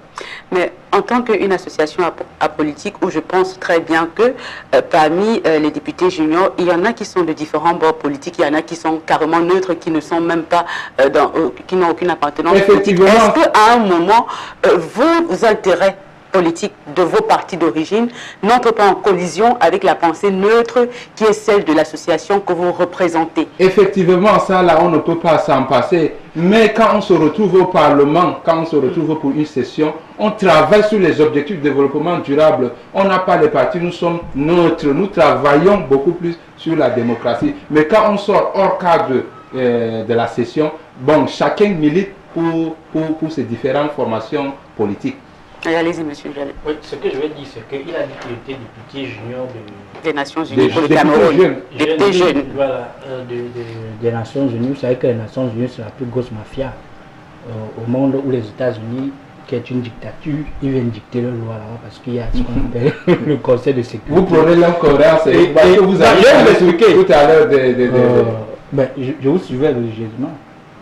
Mais en tant qu'une association apolitique, où je pense très bien que parmi les députés juniors, il y en a qui sont de différents bords politiques, il y en a qui sont carrément neutres, qui ne sont même pas, qui n'ont aucune appartenance politique. Est-ce qu'à un moment, vos intérêts politiques de vos partis d'origine n'entrent pas en collision avec la pensée neutre qui est celle de l'association que vous représentez? Effectivement, ça là, on ne peut pas s'en passer. Mais quand on se retrouve au Parlement, quand on se retrouve pour une session, on travaille sur les objectifs de développement durable. On n'a pas les partis, nous sommes neutres. Nous travaillons beaucoup plus sur la démocratie. Mais quand on sort hors cadre de la session, bon, chacun milite pour ses différentes formations politiques. Allez-y, monsieur Jallet. Oui, ce que je veux dire, c'est qu'il a dit qu'il était député junior des Nations Unies pour le Cameroun. Député jeune. Voilà, des Nations Unies. Vous savez que les Nations Unies, c'est la plus grosse mafia au monde, où les États-Unis, qui est une dictature, ils viennent dicter leurs lois là-bas parce qu'il y a ce qu'on appelle le Conseil de sécurité. Vous prenez l'incohérence et vous avez expliqué tout à l'heure je vous suivais religieusement.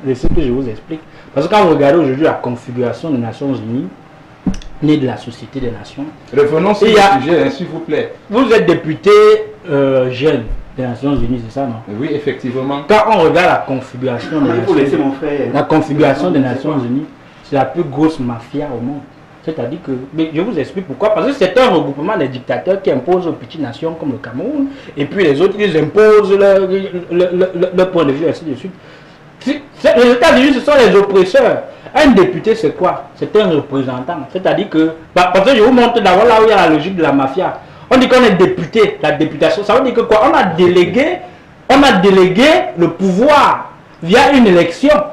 C'est ce que je vous explique. Parce que quand vous regardez aujourd'hui la configuration des Nations Unies, née de la Société des Nations. Revenons sur le sujet, s'il vous plaît. Vous êtes député jeune des Nations Unies, c'est ça, non? Oui, effectivement. Quand on regarde la configuration des Nations Unies, c'est la plus grosse mafia au monde. C'est-à-dire que, mais je vous explique pourquoi. Parce que c'est un regroupement des dictateurs qui imposent aux petites nations comme le Cameroun, et puis les autres, ils imposent leur point de vue, ainsi de suite. Les États-Unis, ce sont les oppresseurs. Un député, c'est quoi? C'est un représentant. C'est-à-dire que, parce que je vous montre d'abord là où il y a la logique de la mafia. On dit qu'on est député, la députation. Ça veut dire que quoi? On a délégué le pouvoir via une élection.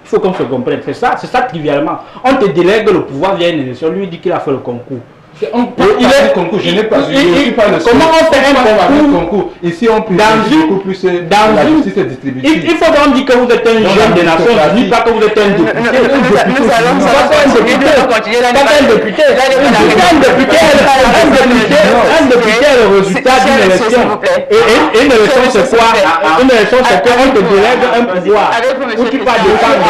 Il faut qu'on se comprenne. C'est ça trivialement. On te délègue le pouvoir via une élection. Lui, il dit qu'il a fait le concours. On peut un concours, je n'ai pas comment on fait un concours? Ici, on peut beaucoup plus la justice distributive. Il faut donc dire que vous êtes un jeune des Nations Unies, pas que vous êtes un député. Nous allons continuer la député est le résultat d'une élection. Et une élection, c'est quoi? Une élection, c'est qu'on te délègue un pouvoir. Où tu vas défendre.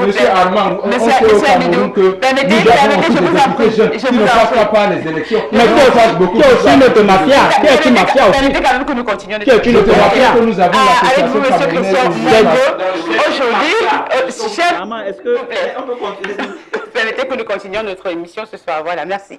Monsieur Armand, on sait au Cameroun que nous avons aussi des députés jeunes qui ne passent pas les élections. Mais qui est aussi notre mafia. Qui est une mafia aussi. Permettez quand même que nous continuions. Qui est une mafia. Nous avons avec vous, monsieur Christian. Aujourd'hui, chef, est-ce qu'on peut continuer? Permettez que nous continuions notre émission ce soir. Voilà, merci.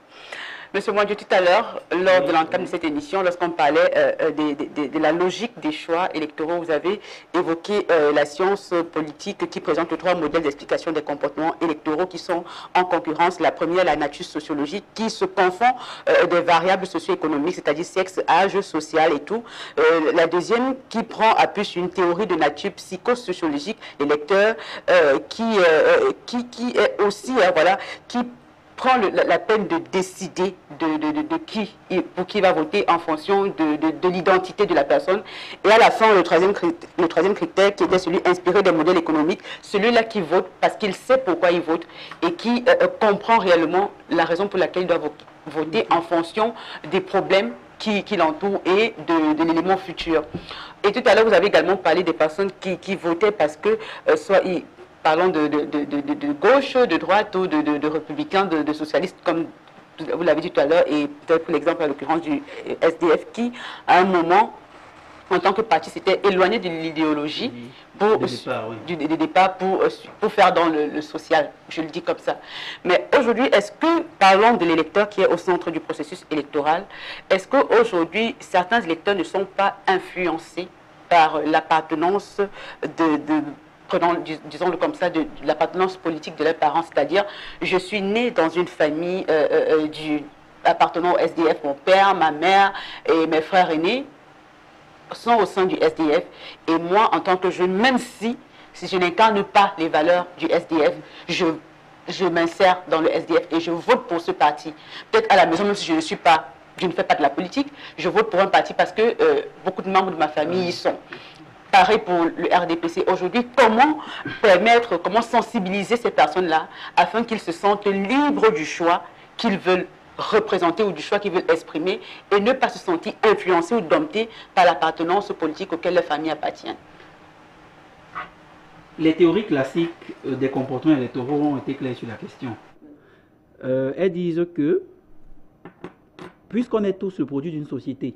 Monsieur Moindou, tout à l'heure, lors de l'entame de cette émission, lorsqu'on parlait de la logique des choix électoraux, vous avez évoqué la science politique qui présente 3 modèles d'explication des comportements électoraux qui sont en concurrence. La première, la nature sociologique, qui se confond des variables socio-économiques, c'est-à-dire sexe, âge, social et tout. La deuxième, qui prend appui sur une théorie de nature psychosociologique, l'électeur, qui est aussi, voilà, qui prend la peine de décider pour qui va voter en fonction de l'identité de la personne. Et à la fin, le troisième critère qui était celui inspiré des modèles économiques, celui-là qui vote parce qu'il sait pourquoi il vote et qui comprend réellement la raison pour laquelle il doit voter en fonction des problèmes qui l'entourent et de l'élément futur. Et tout à l'heure, vous avez également parlé des personnes qui votaient parce que parlons de gauche, de droite ou de républicains, de socialistes, comme vous l'avez dit tout à l'heure, et peut-être pour l'exemple, à l'occurrence du SDF, qui, à un moment, en tant que parti, s'était éloigné de l'idéologie du départ pour faire dans le social, je le dis comme ça. Mais aujourd'hui, est-ce que, parlons de l'électeur qui est au centre du processus électoral, est-ce qu'aujourd'hui, certains électeurs ne sont pas influencés par l'appartenance disons-le comme ça, de l'appartenance politique de leurs parents, c'est-à-dire je suis né dans une famille appartenant au SDF, mon père, ma mère et mes frères aînés sont au sein du SDF, et moi en tant que jeune, même si je n'incarne pas les valeurs du SDF, je m'insère dans le SDF et je vote pour ce parti. Peut-être à la maison, même si je ne fais pas de la politique, je vote pour un parti parce que beaucoup de membres de ma famille y sont. Pareil pour le RDPC. Aujourd'hui, comment sensibiliser ces personnes-là afin qu'ils se sentent libres du choix qu'ils veulent représenter ou du choix qu'ils veulent exprimer et ne pas se sentir influencés ou domptés par l'appartenance politique auquel leur famille appartient. Les théories classiques des comportements électoraux ont été claires sur la question. Elles disent que, puisqu'on est tous le produit d'une société,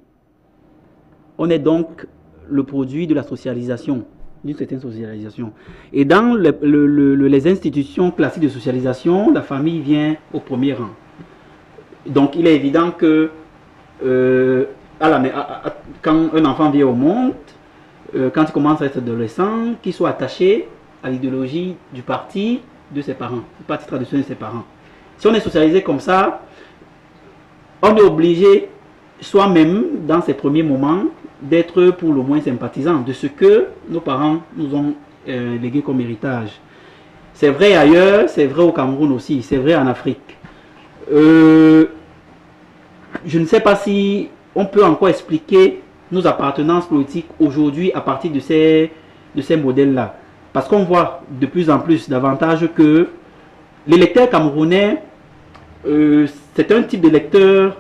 on est donc le produit de la socialisation, d'une certaine socialisation. Et dans les institutions classiques de socialisation, la famille vient au premier rang. Donc il est évident que quand un enfant vient au monde, quand il commence à être adolescent, qu'il soit attaché à l'idéologie du parti de ses parents, du parti traditionnel de ses parents. Si on est socialisé comme ça, on est obligé soi-même, dans ses premiers moments, d'être pour le moins sympathisant de ce que nos parents nous ont légué comme héritage. C'est vrai ailleurs, c'est vrai au Cameroun aussi, c'est vrai en Afrique. Je ne sais pas si on peut encore expliquer nos appartenances politiques aujourd'hui à partir de ces modèles-là. Parce qu'on voit de plus en plus davantage que l'électeur camerounais, c'est un type d'électeur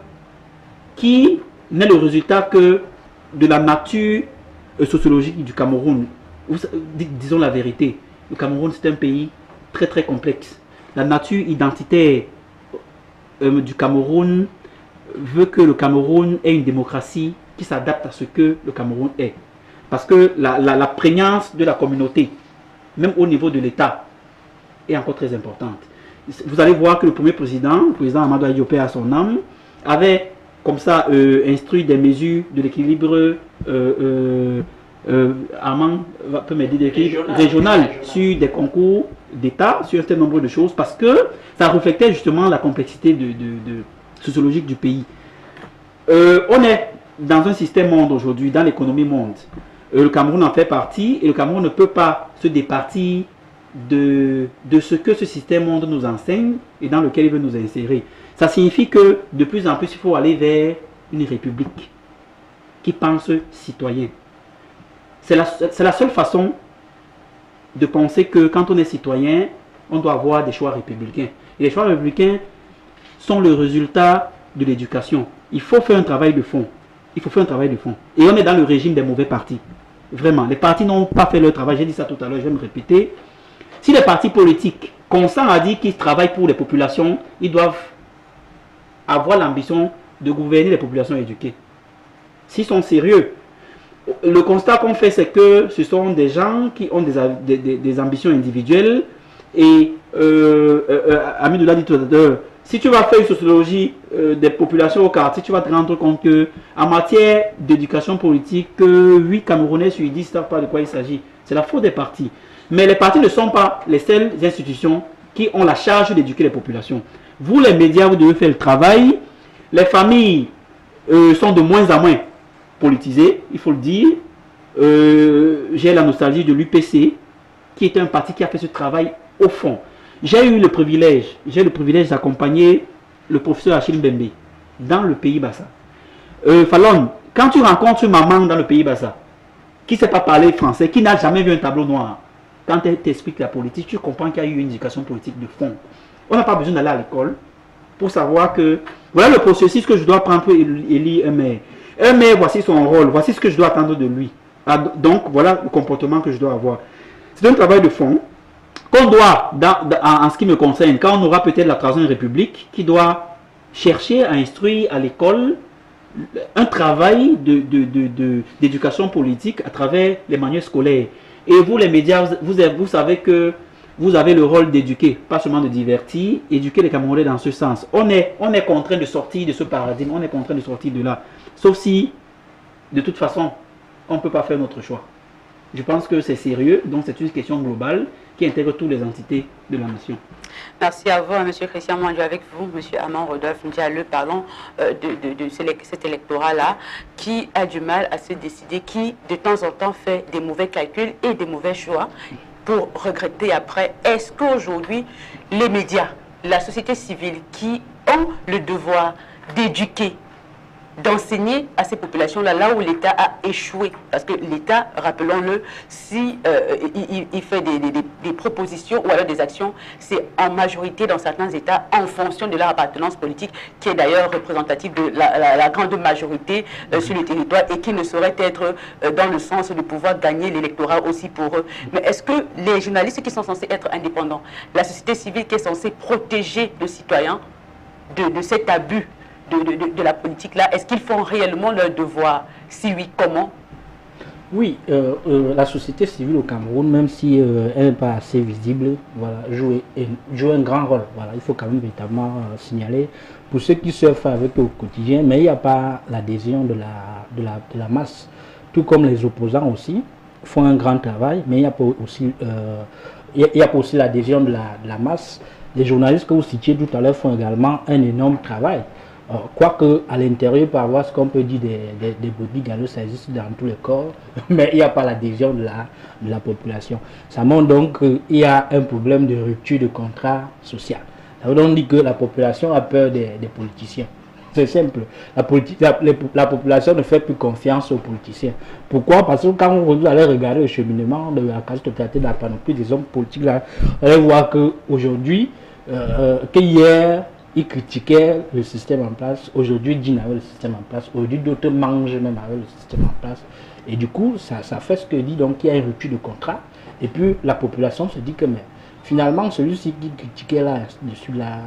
qui n'est le résultat que de la nature sociologique du Cameroun. Disons la vérité, le Cameroun c'est un pays très très complexe. La nature identitaire du Cameroun veut que le Cameroun ait une démocratie qui s'adapte à ce que le Cameroun est. Parce que la prégnance de la communauté, même au niveau de l'État, est encore très importante. Vous allez voir que le président Amadou Ahidjo Père à son âme, avait comme ça instruit des mesures de l'équilibre Armand peut m'aider d'équilibre régional sur des concours d'État, sur un certain nombre de choses, parce que ça reflétait justement la complexité sociologique du pays. On est dans un système monde aujourd'hui, dans l'économie monde. Le Cameroun en fait partie et le Cameroun ne peut pas se départir de ce que ce système monde nous enseigne et dans lequel il veut nous insérer. Ça signifie que de plus en plus il faut aller vers une république qui pense citoyen. C'est la seule façon de penser que quand on est citoyen, on doit avoir des choix républicains. Et les choix républicains sont le résultat de l'éducation. Il faut faire un travail de fond. Il faut faire un travail de fond. Et on est dans le régime des mauvais partis. Vraiment, les partis n'ont pas fait leur travail. J'ai dit ça tout à l'heure, je vais me répéter. Si les partis politiques, Constant a dit qu'ils travaillent pour les populations, ils doivent avoir l'ambition de gouverner les populations éduquées. S'ils sont sérieux, le constat qu'on fait, c'est que ce sont des gens qui ont des ambitions individuelles et Amidou l'a dit tout à l'heure, Si tu vas faire une sociologie des populations au quartier, tu vas te rendre compte que en matière d'éducation politique, 8 Camerounais sur 10 ne savent pas de quoi il s'agit. C'est la faute des partis. Mais les partis ne sont pas les seules institutions qui ont la charge d'éduquer les populations. Vous, les médias, vous devez faire le travail. Les familles sont de moins en moins politisées, il faut le dire. J'ai la nostalgie de l'UPC, qui est un parti qui a fait ce travail au fond. J'ai eu le privilège d'accompagner le professeur Achille Mbembe dans le pays Bassa. Fallon, quand tu rencontres une maman dans le pays Bassa, qui ne sait pas parler français, qui n'a jamais vu un tableau noir, quand elle t'explique la politique, tu comprends qu'il y a eu une éducation politique de fond. On n'a pas besoin d'aller à l'école pour savoir que voilà le processus que je dois prendre pour élire un maire. Un maire, voici son rôle, voici ce que je dois attendre de lui. Donc voilà le comportement que je dois avoir. C'est un travail de fond qu'on doit, en ce qui me concerne, quand on aura peut-être la troisième république, qui doit chercher à instruire à l'école un travail d'éducation politique à travers les manuels scolaires. Et vous, les médias, vous savez que vous avez le rôle d'éduquer, pas seulement de divertir, éduquer les Camerounais dans ce sens. On est contraint de sortir de ce paradigme, on est contraint de sortir de là. Sauf si, de toute façon, on ne peut pas faire notre choix. Je pense que c'est sérieux, donc c'est une question globale qui intègre toutes les entités de la nation. Merci à vous, M. Christian Mandiou. Avec vous, M. Amand Rodolphe Ndiaye, parlons de cet électorat-là qui a du mal à se décider, qui de temps en temps fait des mauvais calculs et des mauvais choix pour regretter après. Est-ce qu'aujourd'hui, les médias, la société civile qui ont le devoir d'éduquer, d'enseigner à ces populations-là, là où l'État a échoué. Parce que l'État, rappelons-le, si il fait des propositions ou alors des actions, c'est en majorité dans certains États en fonction de leur appartenance politique, qui est d'ailleurs représentative de la grande majorité sur le territoire et qui ne saurait être dans le sens de pouvoir gagner l'électorat aussi pour eux. Mais est-ce que les journalistes qui sont censés être indépendants, la société civile qui est censée protéger le citoyen de cet abus de la politique là, est-ce qu'ils font réellement leur devoir? Si oui, comment? Oui, la société civile au Cameroun, même si elle n'est pas assez visible, voilà, joue un grand rôle. Voilà, il faut quand même véritablement signaler pour ceux qui surfent avec eux au quotidien, mais il n'y a pas l'adhésion de la masse. Tout comme les opposants aussi font un grand travail, mais il n'y a pas aussi l'adhésion de la masse. Les journalistes que vous citiez tout à l'heure font également un énorme travail. Quoique à l'intérieur, par avoir ce qu'on peut dire des brebis galeuses, ça existe dans tous les corps, mais il n'y a pas l'adhésion de la population. Ça montre donc qu'il y a un problème de rupture de contrat social. Ça veut donc dire que la population a peur des politiciens. C'est simple. La population ne fait plus confiance aux politiciens. Pourquoi? Parce que quand vous allez regarder le cheminement de la quasi-totalité de la panoplie des hommes politiques, là, vous allez voir qu'aujourd'hui, qu'hier, ils critiquaient le système en place. Aujourd'hui, ils dînent avec le système en place. Aujourd'hui, d'autres mangent même avec le système en place. Et du coup, ça fait ce que dit, donc il y a une rupture de contrat. Et puis, la population se dit que, mais finalement, celui-ci qui critiquait là, dessus là,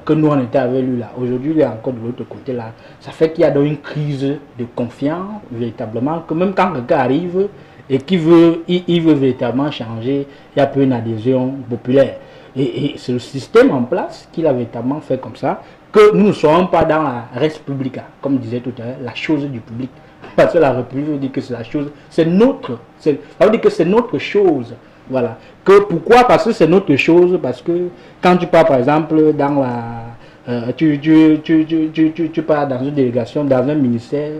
que nous on était avec lui là, aujourd'hui, il est encore de l'autre côté là. Ça fait qu'il y a donc une crise de confiance, véritablement, que même quand quelqu'un arrive et qu'il veut, il veut véritablement changer, il y a peu une adhésion populaire. Et c'est le système en place qui l'a véritablement fait comme ça, que nous ne sommes pas dans la res publica, comme disait tout à l'heure, la chose du public. Parce que la République veut dire que c'est la chose, c'est notre, ça veut dire que c'est notre chose. Voilà. Pourquoi? Parce que c'est notre chose, parce que quand tu pars par exemple dans la... tu pars dans une délégation, dans un ministère,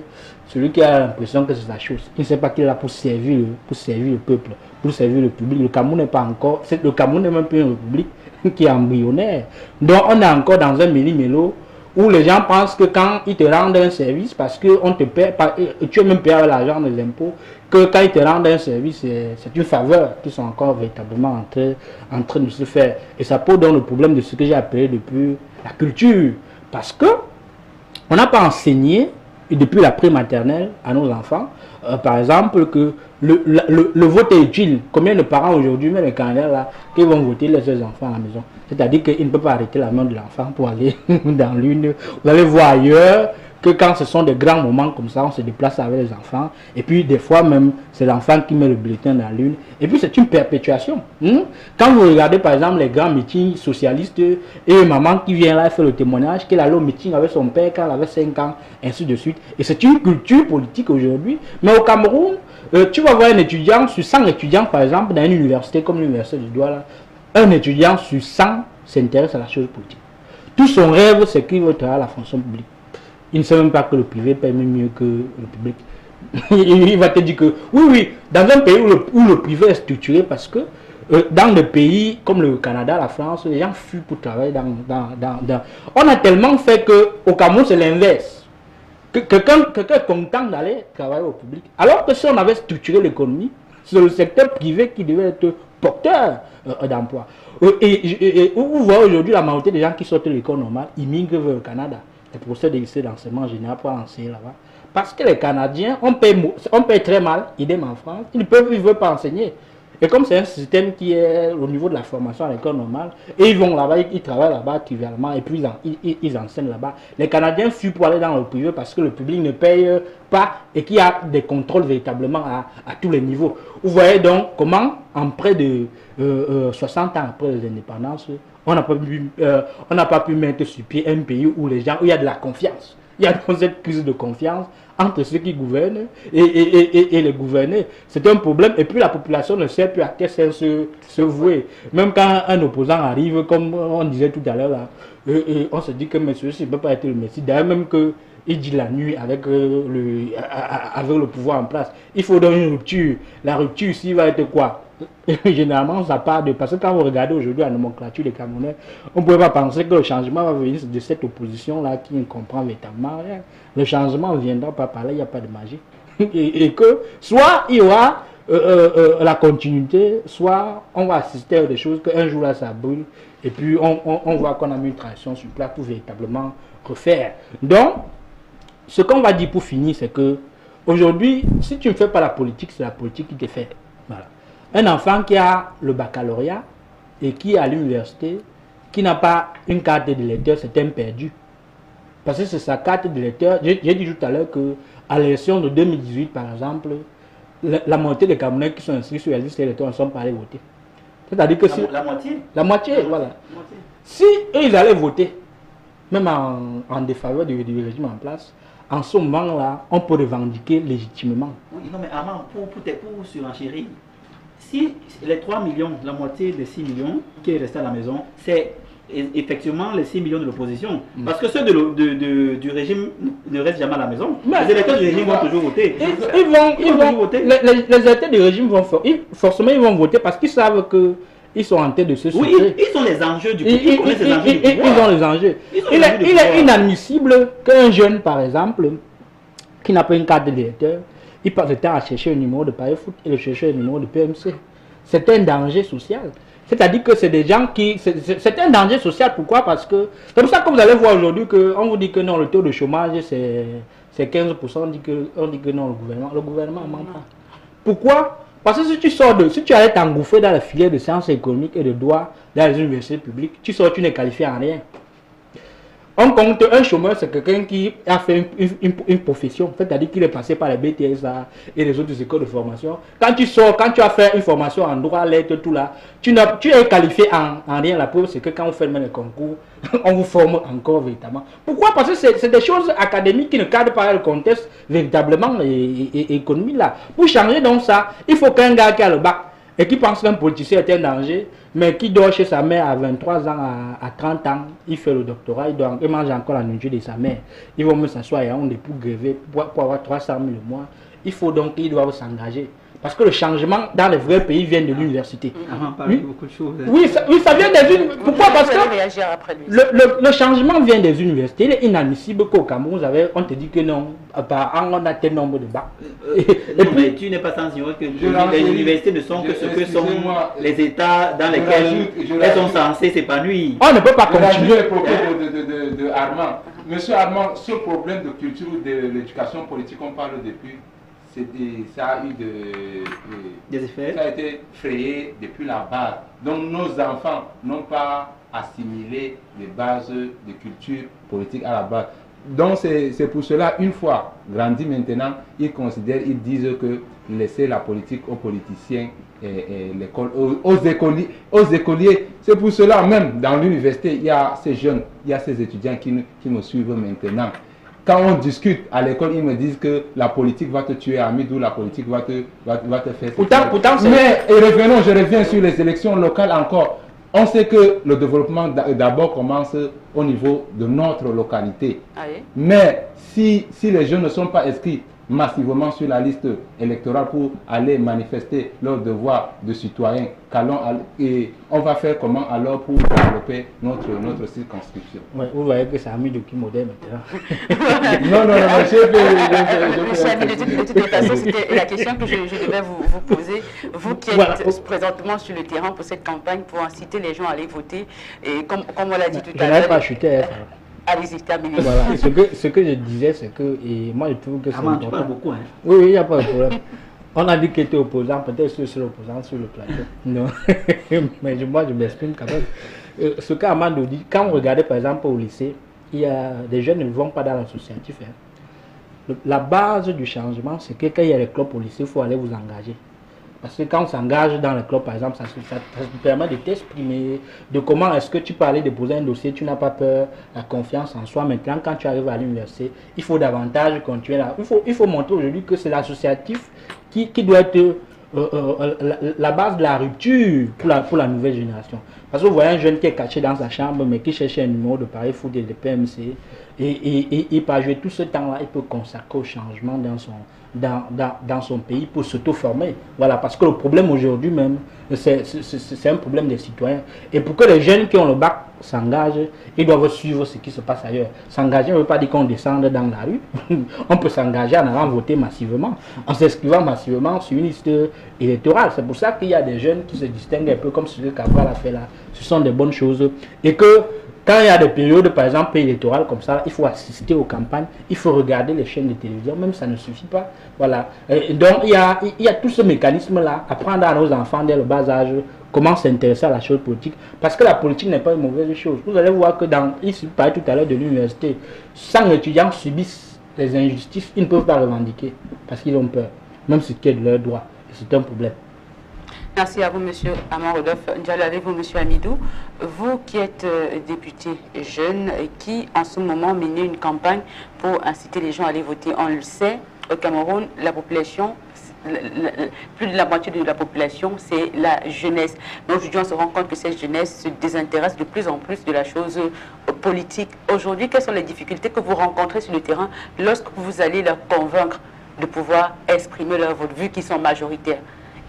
celui qui a l'impression que c'est sa chose, il ne sait pas qu'il est là pour servir le peuple, pour servir le public. Le Cameroun n'est pas encore... Le Cameroun n'est même plus une république qui est embryonnaire. Donc on est encore dans un méli-mélo où les gens pensent que quand ils te rendent un service, parce que on te paie, tu es même payé avec l'argent des impôts, que quand ils te rendent un service, c'est une faveur qu'ils sont encore véritablement en train de se faire. Et ça pose donc le problème de ce que j'ai appelé depuis la culture. Parce que on n'a pas enseigné, et depuis la pré-maternelle, à nos enfants, par exemple, que le vote est utile. Combien de parents aujourd'hui, même les candidats là, qui vont voter les enfants à la maison? C'est-à-dire qu'ils ne peuvent pas arrêter la main de l'enfant pour aller dans l'une. Vous allez voir ailleurs que quand ce sont des grands moments comme ça, on se déplace avec les enfants. Et puis des fois même, c'est l'enfant qui met le bulletin dans la lune. Et puis c'est une perpétuation. Quand vous regardez par exemple les grands meetings socialistes et maman qui vient là faire le témoignage qu'elle allait au meeting avec son père quand elle avait 5 ans, ainsi de suite. Et c'est une culture politique aujourd'hui. Mais au Cameroun, tu vas voir un étudiant sur 100 étudiants par exemple dans une université comme l'université du Douala, un étudiant sur 100 s'intéresse à la chose politique. Tout son rêve, c'est qu'il veut travailler à la fonction publique. Il ne sait même pas que le privé paye mieux que le public. Il va te dire que oui, dans un pays où le privé est structuré, parce que dans des pays comme le Canada, la France, les gens fuient pour travailler dans... On a tellement fait qu'au Cameroun, c'est l'inverse. Quelqu'un est content d'aller travailler au public. Alors que si on avait structuré l'économie, c'est le secteur privé qui devait être porteur d'emploi. Et vous voyez aujourd'hui la majorité des gens qui sortent de l'école normale, ils migrent vers le Canada. Les professeurs de lycée d'enseignement général pour enseigner là-bas. Parce que les Canadiens, on paye très mal, idem en France, ils ne veulent pas enseigner. Et comme c'est un système qui est au niveau de la formation à l'école normale, et ils vont là-bas, ils travaillent là-bas trivialement, et puis ils enseignent là-bas. Les Canadiens fuient pour aller dans le privé parce que le public ne paye pas et qu'il y a des contrôles véritablement à tous les niveaux. Vous voyez donc comment, en près de 60 ans après les indépendances, on n'a pas pu mettre sur pied un pays où il y a de la confiance. Il y a donc cette crise de confiance entre ceux qui gouvernent et les gouvernés. C'est un problème. Et puis la population ne sait plus à quel sens se vouer. Même quand un opposant arrive, comme on disait tout à l'heure, on se dit que monsieur, il ne peut pas être le Messie. D'ailleurs, même qu'il dit la nuit avec le pouvoir en place. Il faut donc une rupture. La rupture ici va être quoi? Généralement, ça part de... Parce que quand vous regardez aujourd'hui la nomenclature des Camerounais, on ne peut pas penser que le changement va venir de cette opposition-là qui ne comprend véritablement rien. Le changement viendra pas par là, il n'y a pas de magie. Et que soit il y aura la continuité, soit on va assister à des choses qu'un jour là ça brûle, et puis on voit qu'on a mis une transition sur place pour véritablement refaire. Donc, ce qu'on va dire pour finir, c'est que aujourd'hui, si tu ne fais pas la politique, c'est la politique qui te fait. Voilà. Un enfant qui a le baccalauréat et qui est à l'université, qui n'a pas une carte d'électeur, c'est un perdu. Parce que c'est sa carte d'électeur. J'ai dit tout à l'heure qu'à l'élection de 2018, par exemple, la moitié des Camerounais qui sont inscrits sur la liste électorale ne sont pas allés voter. C'est-à-dire que si... La moitié, voilà. Si eux, ils allaient voter, même en défaveur du régime en place, en ce moment-là, on peut revendiquer légitimement. Oui, non, mais Armand, pour surenchérir, si les 3 millions, la moitié des 6 millions qui est resté à la maison, c'est effectivement les 6 millions de l'opposition. Parce que ceux du régime ne restent jamais à la maison. Mais les électeurs du régime vont toujours voter. Ils vont voter. Les électeurs du régime vont forcément ils vont voter parce qu'ils savent qu'ils sont en tête de ce sujet. Oui, ils ont les enjeux du pouvoir. Ils ont les enjeux. Il est inadmissible qu'un jeune, par exemple, qui n'a pas une carte d'électeur, il passe le temps à chercher un numéro de pari foot et le chercher un numéro de PMC. C'est un danger social. C'est-à-dire que c'est des gens qui... C'est un danger social. Pourquoi? Parce que... C'est pour ça que vous allez voir aujourd'hui qu'on vous dit que non, le taux de chômage, c'est 15%. On dit que non, le gouvernement ment pas. Pourquoi? Parce que si tu allais t'engouffrer dans la filière de sciences économiques et de droit dans les universités publiques, tu sors, tu n'es qualifié en rien. On compte un chômeur, c'est quelqu'un qui a fait une profession, c'est-à-dire qu'il est passé par les BTSA et les autres écoles de formation. Quand tu sors, quand tu as fait une formation en droit, lettres, tout là, tu es qualifié en rien. La preuve, c'est que quand vous faites même les concours, on vous forme encore véritablement. Pourquoi? Parce que c'est des choses académiques qui ne cadrent pas le contexte véritablement économique là. Pour changer donc ça, il faut qu'un gars qui a le bac et qui pense qu'un politicien est un danger, mais qui dort chez sa mère à 23 ans, à 30 ans, il fait le doctorat, il mange encore la nourriture de sa mère. Ils vont même s'asseoir et on est pour grever, pour avoir 300 000 le mois. Il faut donc qu'ils doivent s'engager. Parce que le changement dans les vrais pays vient de l'université. Beaucoup de choses. Oui, ça vient des universités. Pourquoi? Parce que le changement vient des universités. Il est inadmissible qu'au Cameroun, on te dit que non, on a tel nombre de bacs. Non, mais tu n'es pas sans ignorer que les universités ne sont que ce que sont les États dans lesquels elles sont censées s'épanouir. On ne peut pas continuer. Le propos de Armand. Monsieur Armand, ce problème de culture de l'éducation politique, on parle depuis... Ça a eu des effets. Ça a été créé depuis la base. Donc nos enfants n'ont pas assimilé les bases de culture politique à la base. Donc c'est pour cela, une fois grandi maintenant, ils considèrent, ils disent que laisser la politique aux politiciens et l'école, aux écoliers. C'est pour cela même dans l'université, il y a ces jeunes, il y a ces étudiants qui me suivent maintenant. Quand on discute à l'école, ils me disent que la politique va te tuer, Amidou, la politique va te faire... Pourtant, mais, et revenons, je reviens sur les élections locales encore. On sait que le développement d'abord commence au niveau de notre localité. Ah oui. Mais si les jeunes ne sont pas inscrits massivement sur la liste électorale pour aller manifester leur devoir de citoyen, et on va faire comment alors pour développer notre circonscription? Ouais, vous voyez que c'est Amidou qui modèle maintenant. Non, Monsieur Amidou, de toute façon, c'était la question que je devais vous poser. Vous qui êtes présentement sur le terrain pour cette campagne, pour inciter les gens à aller voter, et comme on l'a dit tout à l'heure... Je n'avais pas chuté. Allez-y, terminez. Voilà, ce que je disais, c'est que, et moi je trouve que c'est important. Tu parles beaucoup, hein? Oui, il n'y a pas de problème. On a dit qu'il était opposant, peut-être que c'est l'opposant sur le plateau. Non, mais moi je m'exprime quand même. Ce qu'Amandou dit, quand on regardait par exemple au lycée, il y a des jeunes ne vont pas dans l'associatif. Hein. La base du changement, c'est que quand il y a les clubs au lycée, il faut aller vous engager. Parce que quand on s'engage dans le club, par exemple, ça te permet de t'exprimer, de comment est-ce que tu peux aller déposer un dossier, tu n'as pas peur, la confiance en soi. Maintenant, quand tu arrives à l'université, il faut davantage continuer là. Il faut montrer aujourd'hui que c'est l'associatif qui doit être la base de la rupture pour la nouvelle génération. Parce que vous voyez un jeune qui est caché dans sa chambre, mais qui cherche un numéro de pareil foot et de PMC, et il peut jouer tout ce temps-là, il peut consacrer au changement dans son pays pour s'auto-former. Voilà, parce que le problème aujourd'hui même, c'est un problème des citoyens. Et pour que les jeunes qui ont le bac s'engagent, ils doivent suivre ce qui se passe ailleurs. S'engager ne veut pas dire qu'on descende dans la rue. On peut s'engager en allant voter massivement, en s'inscrivant massivement sur une liste électorale. C'est pour ça qu'il y a des jeunes qui se distinguent un peu comme ce que Cabral a fait là. Ce sont des bonnes choses. Et que quand il y a des périodes, par exemple, électorales comme ça, il faut assister aux campagnes, il faut regarder les chaînes de télévision, même ça ne suffit pas. Voilà. Et donc, il y a tout ce mécanisme-là, apprendre à nos enfants dès le bas âge comment s'intéresser à la chose politique. Parce que la politique n'est pas une mauvaise chose. Vous allez voir que ici, parlait tout à l'heure de l'université, 100 étudiants subissent les injustices, ils ne peuvent pas revendiquer parce qu'ils ont peur, même si c'est de leur droit. Et c'est un problème. Merci à vous, monsieur Amand Rodolphe. Ndiaye, avec vous, monsieur Amidou. Vous qui êtes député jeune et qui, en ce moment, menez une campagne pour inciter les gens à aller voter. On le sait, au Cameroun, la population, plus de la moitié de la population, c'est la jeunesse. Mais aujourd'hui, on se rend compte que cette jeunesse se désintéresse de plus en plus de la chose politique. Aujourd'hui, quelles sont les difficultés que vous rencontrez sur le terrain lorsque vous allez leur convaincre de pouvoir exprimer leur vote, vu qu'ils sont majoritaires?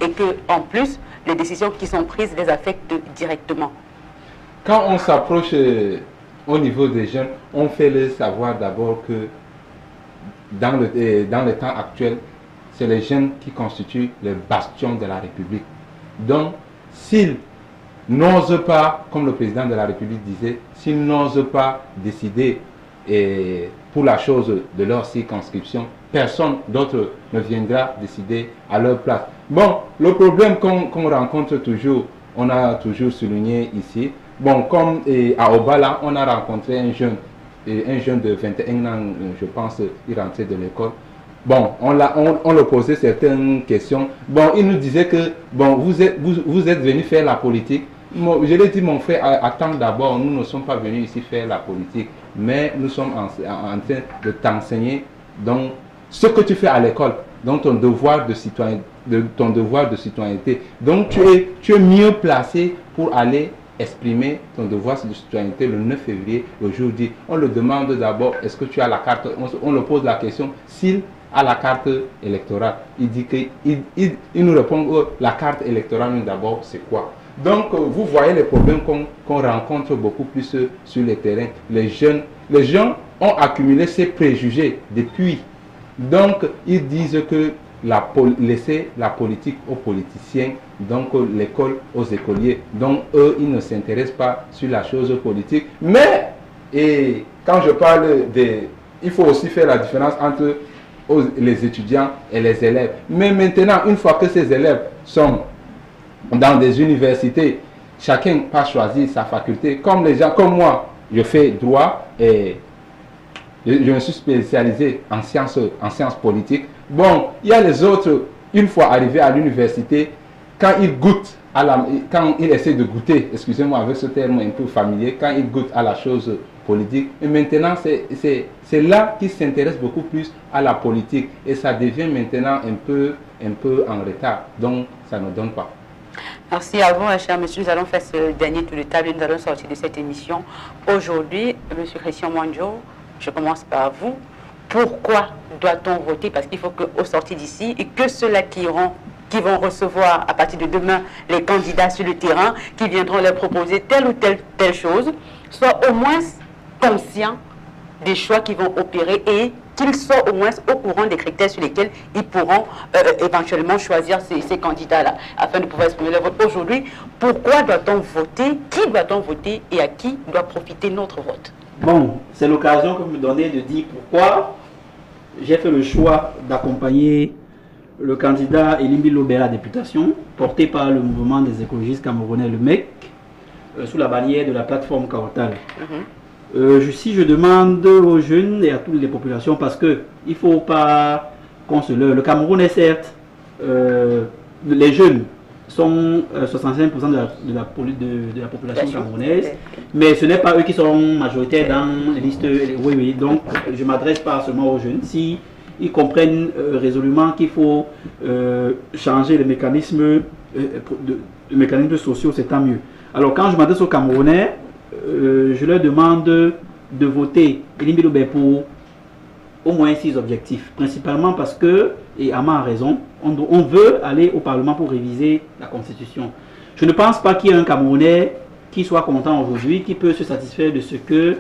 Et que, en plus, les décisions qui sont prises les affectent directement. Quand on s'approche au niveau des jeunes, on fait leur savoir d'abord que dans le temps actuel, c'est les jeunes qui constituent les bastions de la République. Donc, s'ils n'osent pas, comme le président de la République disait, s'ils n'osent pas décider pour la chose de leur circonscription, personne d'autre ne viendra décider à leur place. Bon, le problème qu'on rencontre toujours, on a toujours souligné ici, bon, comme à Obala, on a rencontré un jeune de 21 ans, je pense, il rentrait de l'école. Bon, on le posait certaines questions. Bon, il nous disait que, bon, vous êtes venu faire la politique. Je lui ai dit, mon frère, attends d'abord, nous ne sommes pas venus ici faire la politique, mais nous sommes en train de t'enseigner donc ce que tu fais à l'école, donc ton devoir de citoyenneté. Donc tu es mieux placé pour aller exprimer ton devoir de citoyenneté le 9 février, le jour dit. On le demande d'abord, est-ce que tu as la carte? On le pose la question, s'il a la carte électorale. Il dit que, il nous répond, la carte électorale d'abord, c'est quoi? Donc, vous voyez les problèmes qu'on rencontre beaucoup plus sur le terrain. Les gens ont accumulé ces préjugés depuis. Donc, ils disent que laisser la politique aux politiciens, donc l'école aux écoliers. Donc, eux, ils ne s'intéressent pas sur la chose politique. Mais, et quand je parle il faut aussi faire la différence entre les étudiants et les élèves. Mais maintenant, une fois que ces élèves sont dans des universités, chacun peut choisir sa faculté. Comme les gens, comme moi, je fais droit et Je me suis spécialisé en sciences politiques. Bon, il y a les autres, une fois arrivés à l'université, quand ils goûtent, quand ils essaient de goûter, excusez-moi avec ce terme un peu familier, quand ils goûtent à la chose politique, et maintenant c'est là qu'ils s'intéressent beaucoup plus à la politique et ça devient maintenant un peu en retard, donc ça ne donne pas. Merci à vous, cher monsieur. Nous allons faire ce dernier tour de table et nous allons sortir de cette émission. Aujourd'hui, monsieur Christian Mwanjo, je commence par vous. Pourquoi doit-on voter? Parce qu'il faut qu'au sortir d'ici, et que ceux-là qui vont recevoir à partir de demain les candidats sur le terrain, qui viendront leur proposer telle ou telle chose, soient au moins conscients des choix qu'ils vont opérer et qu'ils soient au moins au courant des critères sur lesquels ils pourront éventuellement choisir ces candidats-là, afin de pouvoir exprimer leur vote. Aujourd'hui, pourquoi doit-on voter? Qui doit-on voter et à qui doit profiter notre vote? Bon, c'est l'occasion que vous me donnez de dire pourquoi j'ai fait le choix d'accompagner le candidat Elimbi Lobé à la députation, porté par le mouvement des écologistes camerounais, le MEC, sous la bannière de la plateforme Kaotal. Je demande aux jeunes et à toutes les populations, parce qu'il ne faut pas qu'on se leurre. Le Cameroun est certes, les jeunes sont 65% de la population camerounaise, mais ce n'est pas eux qui sont majoritaires dans les listes. Oui, donc je ne m'adresse pas seulement aux jeunes. Si ils comprennent résolument qu'il faut changer les mécanismes sociaux, c'est tant mieux. Alors quand je m'adresse aux Camerounais, je leur demande de voter Elimbi Lobé pour au moins 6 objectifs. Principalement parce que, et Ama a raison, on veut aller au Parlement pour réviser la Constitution. Je ne pense pas qu'il y ait un Camerounais qui soit content aujourd'hui, qui peut se satisfaire de ce que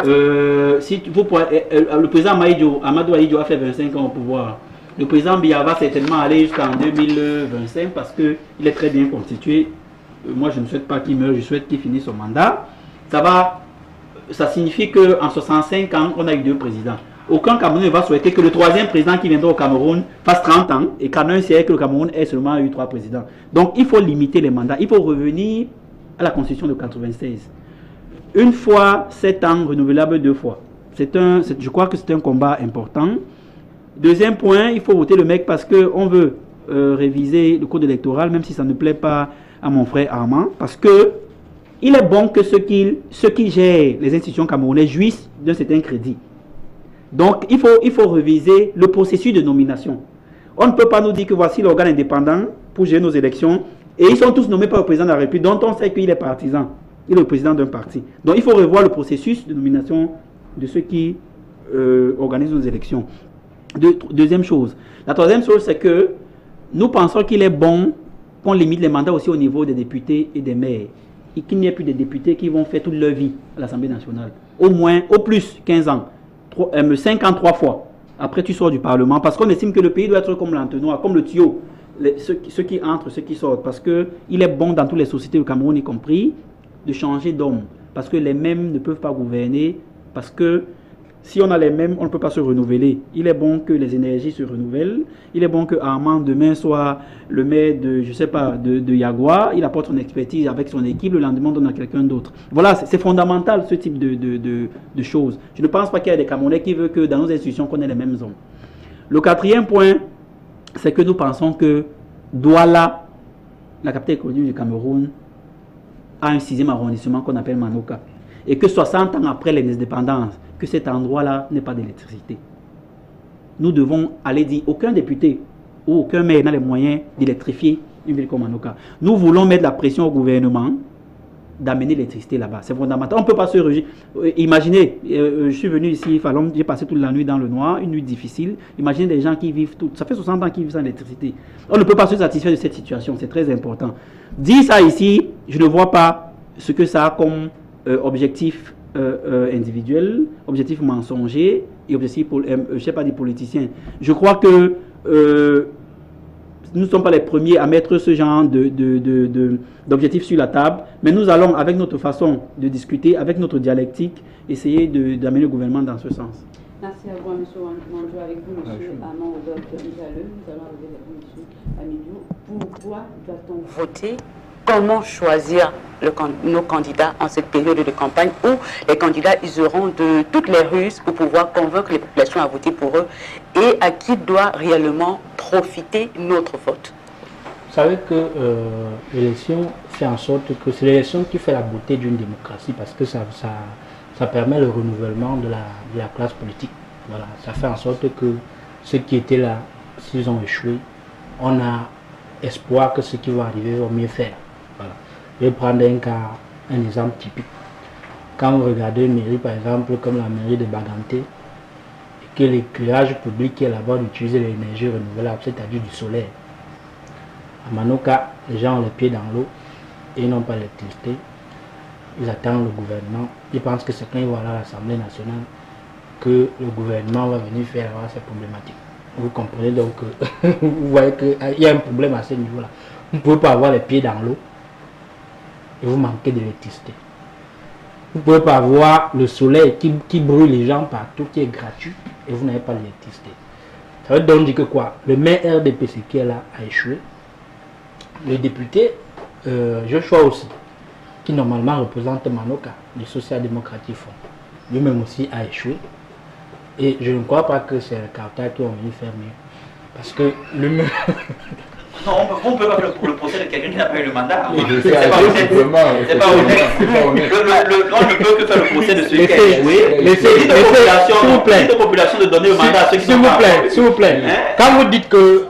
le président Amadou Ahidjo a fait 25 ans au pouvoir. Le président Biya va certainement aller jusqu'en 2025 parce qu'il est très bien constitué. Moi, je ne souhaite pas qu'il meure, je souhaite qu'il finisse son mandat. Ça signifie qu'en 65 ans, on a eu 2 présidents. Aucun Camerounais ne va souhaiter que le 3e président qui viendra au Cameroun fasse 30 ans et qu'en un siècle, le Cameroun ait seulement eu 3 présidents. Donc, il faut limiter les mandats. Il faut revenir à la Constitution de 1996. Une fois 7 ans, renouvelable 2 fois. Je crois que c'est un combat important. Deuxième point, il faut voter le MEC parce qu'on veut réviser le code électoral, même si ça ne plaît pas à mon frère Armand, parce que il est bon que ceux qui gèrent les institutions camerounaises jouissent d'un certain crédit. Donc, il faut réviser le processus de nomination. On ne peut pas nous dire que voici l'organe indépendant pour gérer nos élections et ils sont tous nommés par le président de la République, dont on sait qu'il est partisan. Il est le président d'un parti. Donc, il faut revoir le processus de nomination de ceux qui organisent nos élections. Deuxième chose. La troisième chose, c'est que nous pensons qu'il est bon qu'on limite les mandats aussi au niveau des députés et des maires. Et qu'il n'y ait plus de députés qui vont faire toute leur vie à l'Assemblée nationale. Au moins, au plus, 15 ans. 53 fois. Après, tu sors du Parlement. Parce qu'on estime que le pays doit être comme l'entonnoir, comme le tuyau. Ceux qui entrent, ceux qui sortent. Parce qu'il est bon dans toutes les sociétés, au Cameroun y compris, de changer d'homme. Parce que les mêmes ne peuvent pas gouverner. Parce que si on a les mêmes, on ne peut pas se renouveler. Il est bon que les énergies se renouvellent. Il est bon que Armand demain soit le maire de, je sais pas, de Yagua. Il apporte son expertise avec son équipe. Le lendemain, on donne à quelqu'un d'autre. Voilà, c'est fondamental ce type de choses. Je ne pense pas qu'il y ait des Camerounais qui veulent que dans nos institutions, qu'on ait les mêmes hommes. Le quatrième point, c'est que nous pensons que Douala, la capitale économique du Cameroun, a un 6e arrondissement qu'on appelle Manoka. Et que 60 ans après l'indépendance, que cet endroit-là n'ait pas d'électricité. Nous devons aller dire, aucun député ou aucun maire n'a les moyens d'électrifier une ville comme Manoka. Nous voulons mettre la pression au gouvernement d'amener l'électricité là-bas. C'est fondamental. On ne peut pas se réjouir. Imaginez, je suis venu ici, j'ai passé toute la nuit dans le noir, une nuit difficile. Imaginez des gens qui vivent ça fait 60 ans qu'ils vivent sans électricité. On ne peut pas se satisfaire de cette situation, c'est très important. Dire ça ici, je ne vois pas ce que ça a comme objectif individuel, objectif mensonger et objectif, je sais pas, des politiciens. Je crois que nous ne sommes pas les premiers à mettre ce genre d'objectifs sur la table, mais nous allons, avec notre façon de discuter, avec notre dialectique, essayer d'amener le gouvernement dans ce sens. Merci à vous, M. Mwanjo. Avec vous, M. Armand Rodolphe Njaleu. Nous allons arriver avec vous, M. Amidou. Pourquoi doit-on voter comment choisir nos candidats en cette période de campagne où les candidats ils auront de toutes les ruses pour pouvoir convaincre les populations à voter pour eux et à qui doit réellement profiter notre vote. Vous savez que l'élection fait en sorte que c'est l'élection qui fait la beauté d'une démocratie parce que ça permet le renouvellement de la classe politique. Voilà, ça fait en sorte que ceux qui étaient là, s'ils ont échoué, on a espoir que ceux qui vont arriver vont mieux faire. Voilà. Je vais prendre un exemple typique. Quand vous regardez une mairie, par exemple, comme la mairie de Baganté, et que l'éclairage public qui est là-bas d'utiliser l'énergie renouvelable, c'est-à-dire du soleil. À Manoka, les gens ont les pieds dans l'eau et ils n'ont pas d'électricité. Ils attendent le gouvernement. Ils pensent que c'est quand ils vont aller à l'Assemblée nationale que le gouvernement va venir faire avoir ces problématiques. Vous comprenez donc que vous voyez qu'il y a un problème à ce niveau-là. Vous ne pouvez pas avoir les pieds dans l'eau et vous manquez d'électricité. Vous ne pouvez pas avoir le soleil qui brûle les gens partout, qui est gratuit, et vous n'avez pas d'électricité. Ça veut donc dire que quoi? Le maire RDPC qui est là a échoué. Le député Joshua aussi, qui normalement représente Manoka, les social-démocrates font, lui-même aussi a échoué. Et je ne crois pas que c'est les Carters qui ont venu faire mieux. Parce que le même... Non, on ne peut pas faire le procès de quelqu'un qui n'a pas eu le mandat. C'est pas honnête. C'est pas honnête. On ne peut que faire le procès de celui qui a échoué. Laissez, s'il vous plaît. La population de donner le mandat à ceux qui n'ont pas. S'il vous plaît. Quand vous dites que...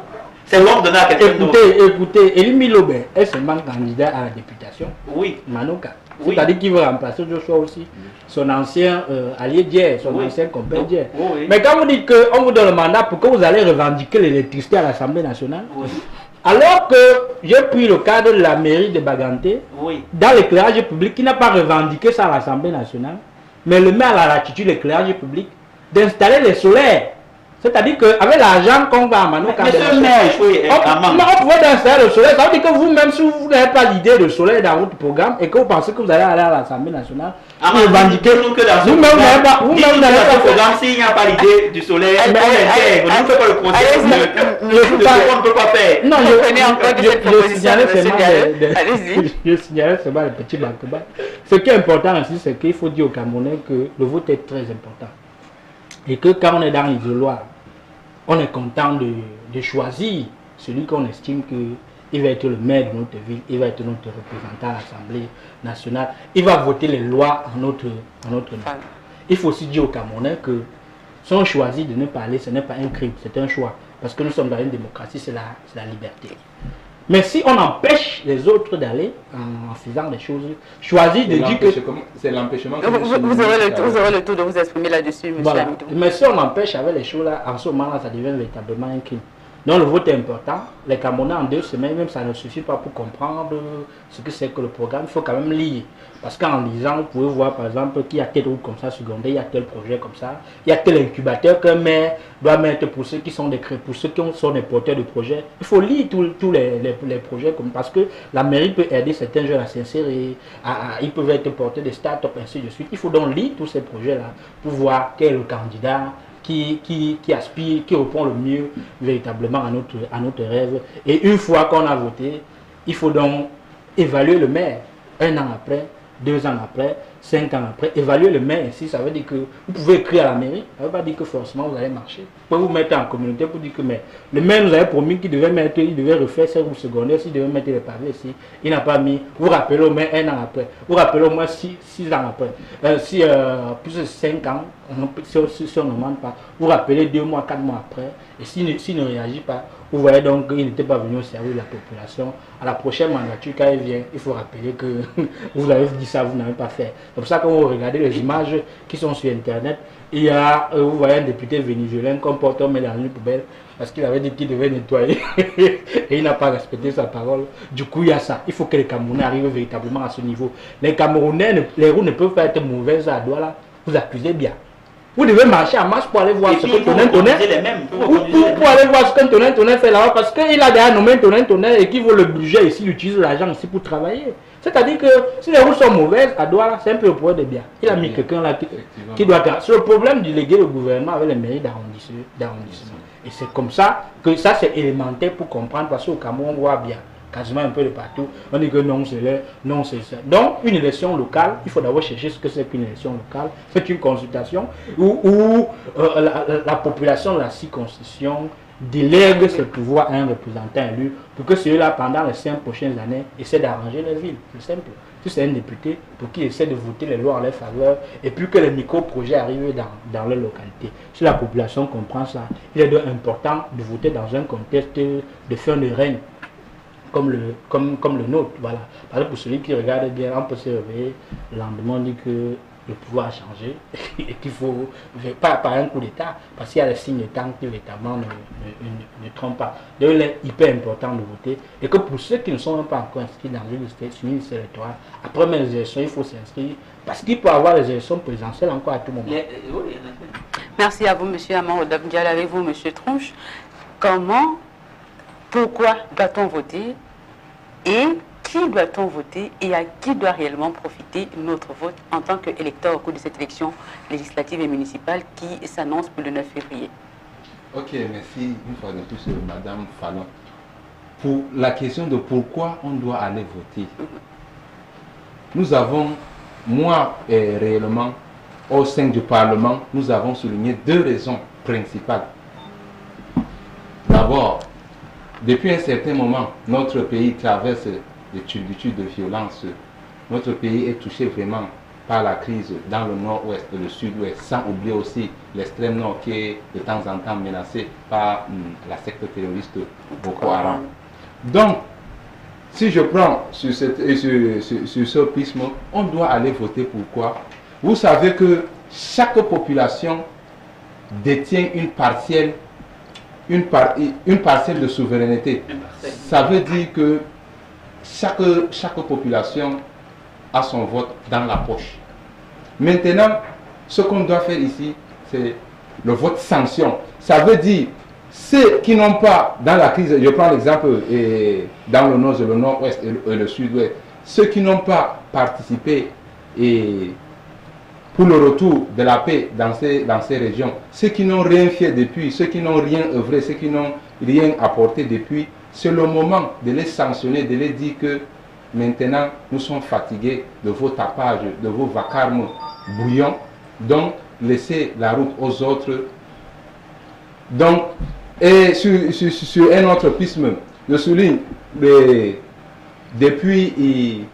C'est l'homme donné à quelqu'un d'autre. Écoutez, Elie Milobé est seulement candidat à la députation. Oui. Manoka. Oui. C'est-à-dire qu'il veut remplacer Joshua aussi. Son ancien allié d'hier, son ancien compère d'hier. Oui. Mais quand vous dites qu'on vous donne le mandat pour que vous allez revendiquer l'électricité à l'Assemblée nationale, Oui. alors que j'ai pris le cadre de la mairie de Baganté, Oui. dans l'éclairage public, qui n'a pas revendiqué ça à l'Assemblée nationale, mais le met à la latitude l'éclairage public, d'installer les solaires. C'est-à-dire qu'avec l'argent qu'on va à Manoka, Mais ce maire a échoué. on pouvait installer le soleil. Ça veut dire que vous-même, si vous n'avez pas l'idée de soleil dans votre programme et que vous pensez que vous allez aller à l'Assemblée nationale, vous revendiquez. Vous-même n'avez pas. Vous-même n'avez pas. Programme, s'il n'y a pas l'idée du soleil, on l'intègre. On ne fait pas le procès. On ne peut pas faire. Non, je signalais seulement les petits banques. Ce qui est important aussi, c'est qu'il faut dire aux Camerounais que le vote est très important. Et que quand on est dans l'isoloir, on est content de choisir celui qu'on estime qu'il va être le maire de notre ville, il va être notre représentant à l'Assemblée nationale, il va voter les lois en notre nom. Il faut aussi dire aux Camerounais que si on choisit de ne pas aller, ce n'est pas un crime, c'est un choix. Parce que nous sommes dans une démocratie, c'est la liberté. Mais si on empêche les autres d'aller en faisant des choses, choisir de dire que... C'est l'empêchement. Vous aurez le tour de vous exprimer là-dessus, monsieur voilà. Amidou. Mais si on empêche avec les choses-là, en ce moment-là, ça devient véritablement un crime. Donc le vote est important. Les Camerounais en 2 semaines, même ça ne suffit pas pour comprendre ce que c'est que le programme. Il faut quand même lire. Parce qu'en lisant, vous pouvez voir par exemple qu'il y a telle route comme ça secondaire, il y a tel projet comme ça, il y a tel incubateur qu'un maire doit mettre pour ceux qui sont pour ceux qui sont des porteurs de projets. Il faut lire tous les projets parce que la mairie peut aider certains jeunes à s'insérer, ils peuvent être porteurs de start-up, ainsi de suite. Il faut donc lire tous ces projets-là pour voir quel est le candidat qui aspire, qui répond le mieux véritablement à notre rêve. Et une fois qu'on a voté, il faut donc évaluer le maire 1 an après, 2 ans après, 5 ans après, évaluer le maire ici, ça veut dire que vous pouvez écrire à la mairie, ça ne veut pas dire que forcément vous allez marcher. Vous pouvez vous mettre en communauté pour dire que mais, le maire nous avait promis qu'il devait refaire ses routes secondaires, s'il devait mettre les pavés ici, il n'a pas mis. Vous rappelez au maire 1 an après, vous rappelez au moins 6 ans après, plus de 5 ans, si on ne demande pas, vous rappelez 2 mois, 4 mois après, et s'il ne réagit pas, vous voyez donc qu'il n'était pas venu au service de la population. À la prochaine mandature, quand il vient, il faut rappeler que vous avez dit ça, vous n'avez pas fait. C'est pour ça que quand vous regardez les images qui sont sur Internet, il y a, vous voyez un député vénézuélien qu'on porte on met dans une poubelle parce qu'il avait dit qu'il devait nettoyer et il n'a pas respecté sa parole. Du coup, il y a ça. Il faut que les Camerounais arrivent véritablement à ce niveau. Les Camerounais, les roues ne peuvent pas être mauvaises à Douala. Vous accusez bien. Vous devez marcher en marche pour aller voir ce que Tonin pour aller voir ce que Tonin fait là-bas parce qu'il a déjà nommé Tonin et qu'il veut le budget ici, il utilise l'argent ici pour travailler. C'est-à-dire que si les routes sont mauvaises à Douala, c'est un peu le problème de bien. Il a mis quelqu'un là qui doit... C'est le problème du léguer le gouvernement avec les mairies d'arrondissement. Et c'est comme ça que ça c'est élémentaire pour comprendre parce qu'au Cameroun on voit bien. quasiment un peu de partout. On dit que non, c'est là, non, c'est ça. Donc, une élection locale, il faut d'abord chercher ce que c'est qu'une élection locale. C'est une consultation où la population de la circonscription délègue ce pouvoir à un représentant élu pour que celui-là, pendant les 5 prochaines années, essaie d'arranger les villes. C'est simple. Si c'est un député, pour qu'il essaie de voter les lois en leur faveur et puis que les micro-projets arrivent dans leur localité. Si la population comprend ça, il est donc important de voter dans un contexte de fin de règne comme le nôtre. Voilà. Parce que pour celui qui regarde bien, on peut se réveiller le lendemain, on dit que le pouvoir a changé et qu'il faut, pas par un coup d'État, parce qu'il y a les signes de temps que l'État ne trompe pas. Donc il est hyper important de voter et que pour ceux qui ne sont même pas encore inscrits dans une liste électorale, après les élections, il faut s'inscrire parce qu'il peut y avoir les élections présidentielles encore à tout moment. Merci à vous, M. Amand Diallo, avec vous, M. Tronche. Pourquoi doit-on voter et qui doit-on voter et à qui doit réellement profiter notre vote en tant qu'électeur au cours de cette élection législative et municipale qui s'annonce pour le 9 février? Ok, merci une fois de plus, Madame Fallon. Pour la question de pourquoi on doit aller voter, nous avons, moi réellement, au sein du Parlement, nous avons souligné 2 raisons principales. D'abord, depuis un certain moment, notre pays traverse des turpitudes de violence. Notre pays est touché vraiment par la crise dans le nord-ouest et le sud-ouest, sans oublier aussi l'extrême nord qui est de temps en temps menacé par la secte terroriste Boko Haram. Donc, si je prends sur ce prisme, on doit aller voter. Pourquoi? Vous savez que chaque population détient une parcelle de souveraineté. Ça veut dire que chaque population a son vote dans la poche. Maintenant, ce qu'on doit faire ici, c'est le vote sanction. Ça veut dire ceux qui n'ont pas, dans la crise, je prends l'exemple dans le nord, le nord-ouest et le sud-ouest, ceux qui n'ont pas participé pour le retour de la paix dans ces régions, ceux qui n'ont rien fait depuis, ceux qui n'ont rien œuvré, ceux qui n'ont rien apporté depuis, c'est le moment de les sanctionner, de les dire que maintenant nous sommes fatigués de vos tapages, de vos vacarmes bouillants, donc laissez la route aux autres. Donc, et sur un autre prisme, je souligne, depuis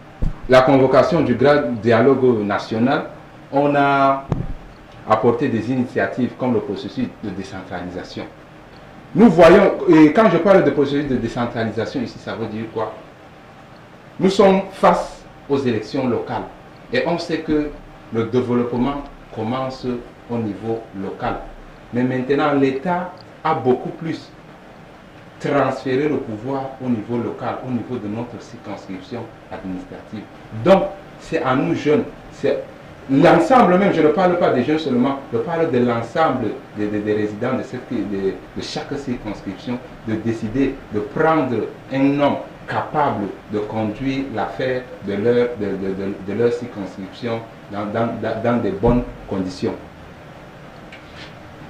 la convocation du grand dialogue national, on a apporté des initiatives comme le processus de décentralisation. Nous voyons, et quand je parle de processus de décentralisation ici, ça veut dire quoi? Nous sommes face aux élections locales et on sait que le développement commence au niveau local. Mais maintenant, l'État a beaucoup plus transféré le pouvoir au niveau local, au niveau de notre circonscription administrative. Donc, c'est à nous jeunes, c'est l'ensemble même, je ne parle pas des jeunes seulement, je parle de l'ensemble des résidents de chaque circonscription, de décider de prendre un homme capable de conduire l'affaire de leur circonscription dans de bonnes conditions.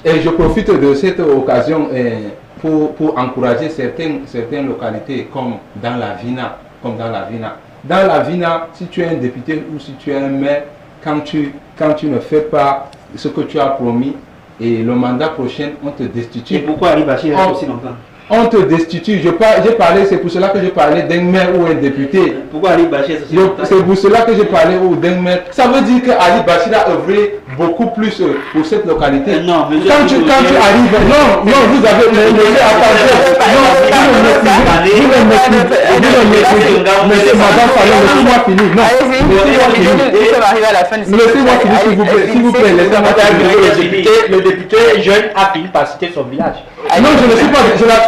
Et je profite de cette occasion pour encourager certaines localités comme dans la Vina. Dans la Vina, si tu es un député ou si tu es un maire, quand tu ne fais pas ce que tu as promis, et le mandat prochain, on te destitue. Et pourquoi Ali Bachir reste aussi longtemps? On te destitue. C'est pour cela que je parlais d'un maire ou un député. Pourquoi Ali Bachir reste aussi longtemps? C'est pour cela que je parlais d'un maire. Ça veut dire que Ali Bachir a œuvré beaucoup plus pour cette localité. Non, mais quand tu arrives, non, vous avez Madame Fallon, laissez-moi finir. Laissez-moi finir, s'il vous plaît. Le député jeune a fini par citer son village. Non, je ne suis pas,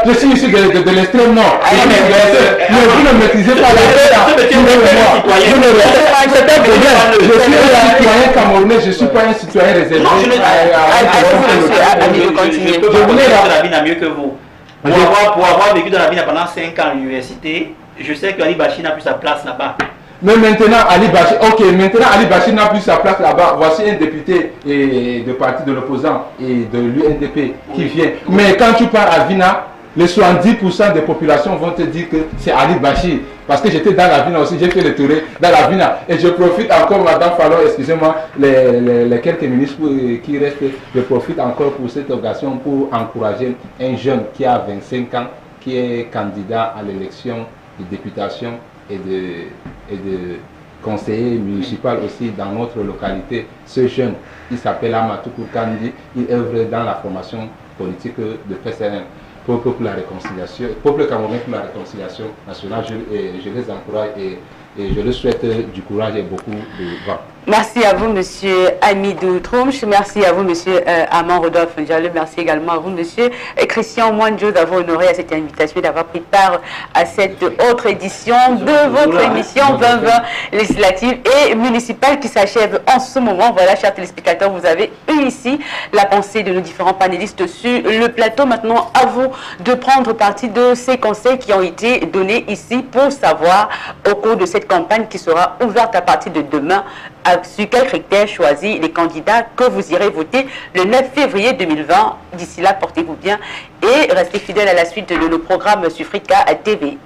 je suis issu de l'extrême nord. Mais vous ne maîtrisez pas la paix. C'est un problème. Je suis un citoyen camerounais, je ne suis pas un citoyen réservé. Je voulais dans la ville mieux que vous. Pour avoir vécu dans la ville pendant 5 ans à l'université, je sais que Ali Bachir n'a plus sa place là-bas. Mais maintenant, Ali Bachir n'a plus sa place là-bas. Voici un député de parti de l'opposant et de l'UNDP qui vient. Mais quand tu pars à Vina, les 70% des populations vont te dire que c'est Ali Bachir. Parce que j'étais dans la ville aussi, j'ai fait le tour dans la ville. Et je profite encore, Madame Fallon, excusez-moi, les quelques ministres qui restent, je profite encore pour cette occasion pour encourager un jeune qui a 25 ans, qui est candidat à l'élection de députation et de conseiller municipal aussi dans notre localité. Ce jeune, il s'appelle Amatou Koukandi, il œuvre dans la formation politique de PCN. Peuple pour la réconciliation, peuple camerounais pour la réconciliation nationale, je les encourage et je leur souhaite du courage et beaucoup de vent. Merci à vous, monsieur Amidou Troumch. Merci à vous, monsieur Amand Rodolphe Ndialé. Merci également à vous, monsieur Christian Mwanjo, d'avoir honoré à cette invitation et d'avoir pris part à cette autre édition de votre émission 2020 législative et municipale qui s'achève en ce moment. Voilà, chers téléspectateurs, vous avez eu ici la pensée de nos différents panélistes sur le plateau. Maintenant, à vous de prendre partie de ces conseils qui ont été donnés ici pour savoir au cours de cette campagne qui sera ouverte à partir de demain sur quels critères choisir les candidats que vous irez voter le 9 février 2020. D'ici là, portez-vous bien et restez fidèles à la suite de nos programmes sur Frika TV.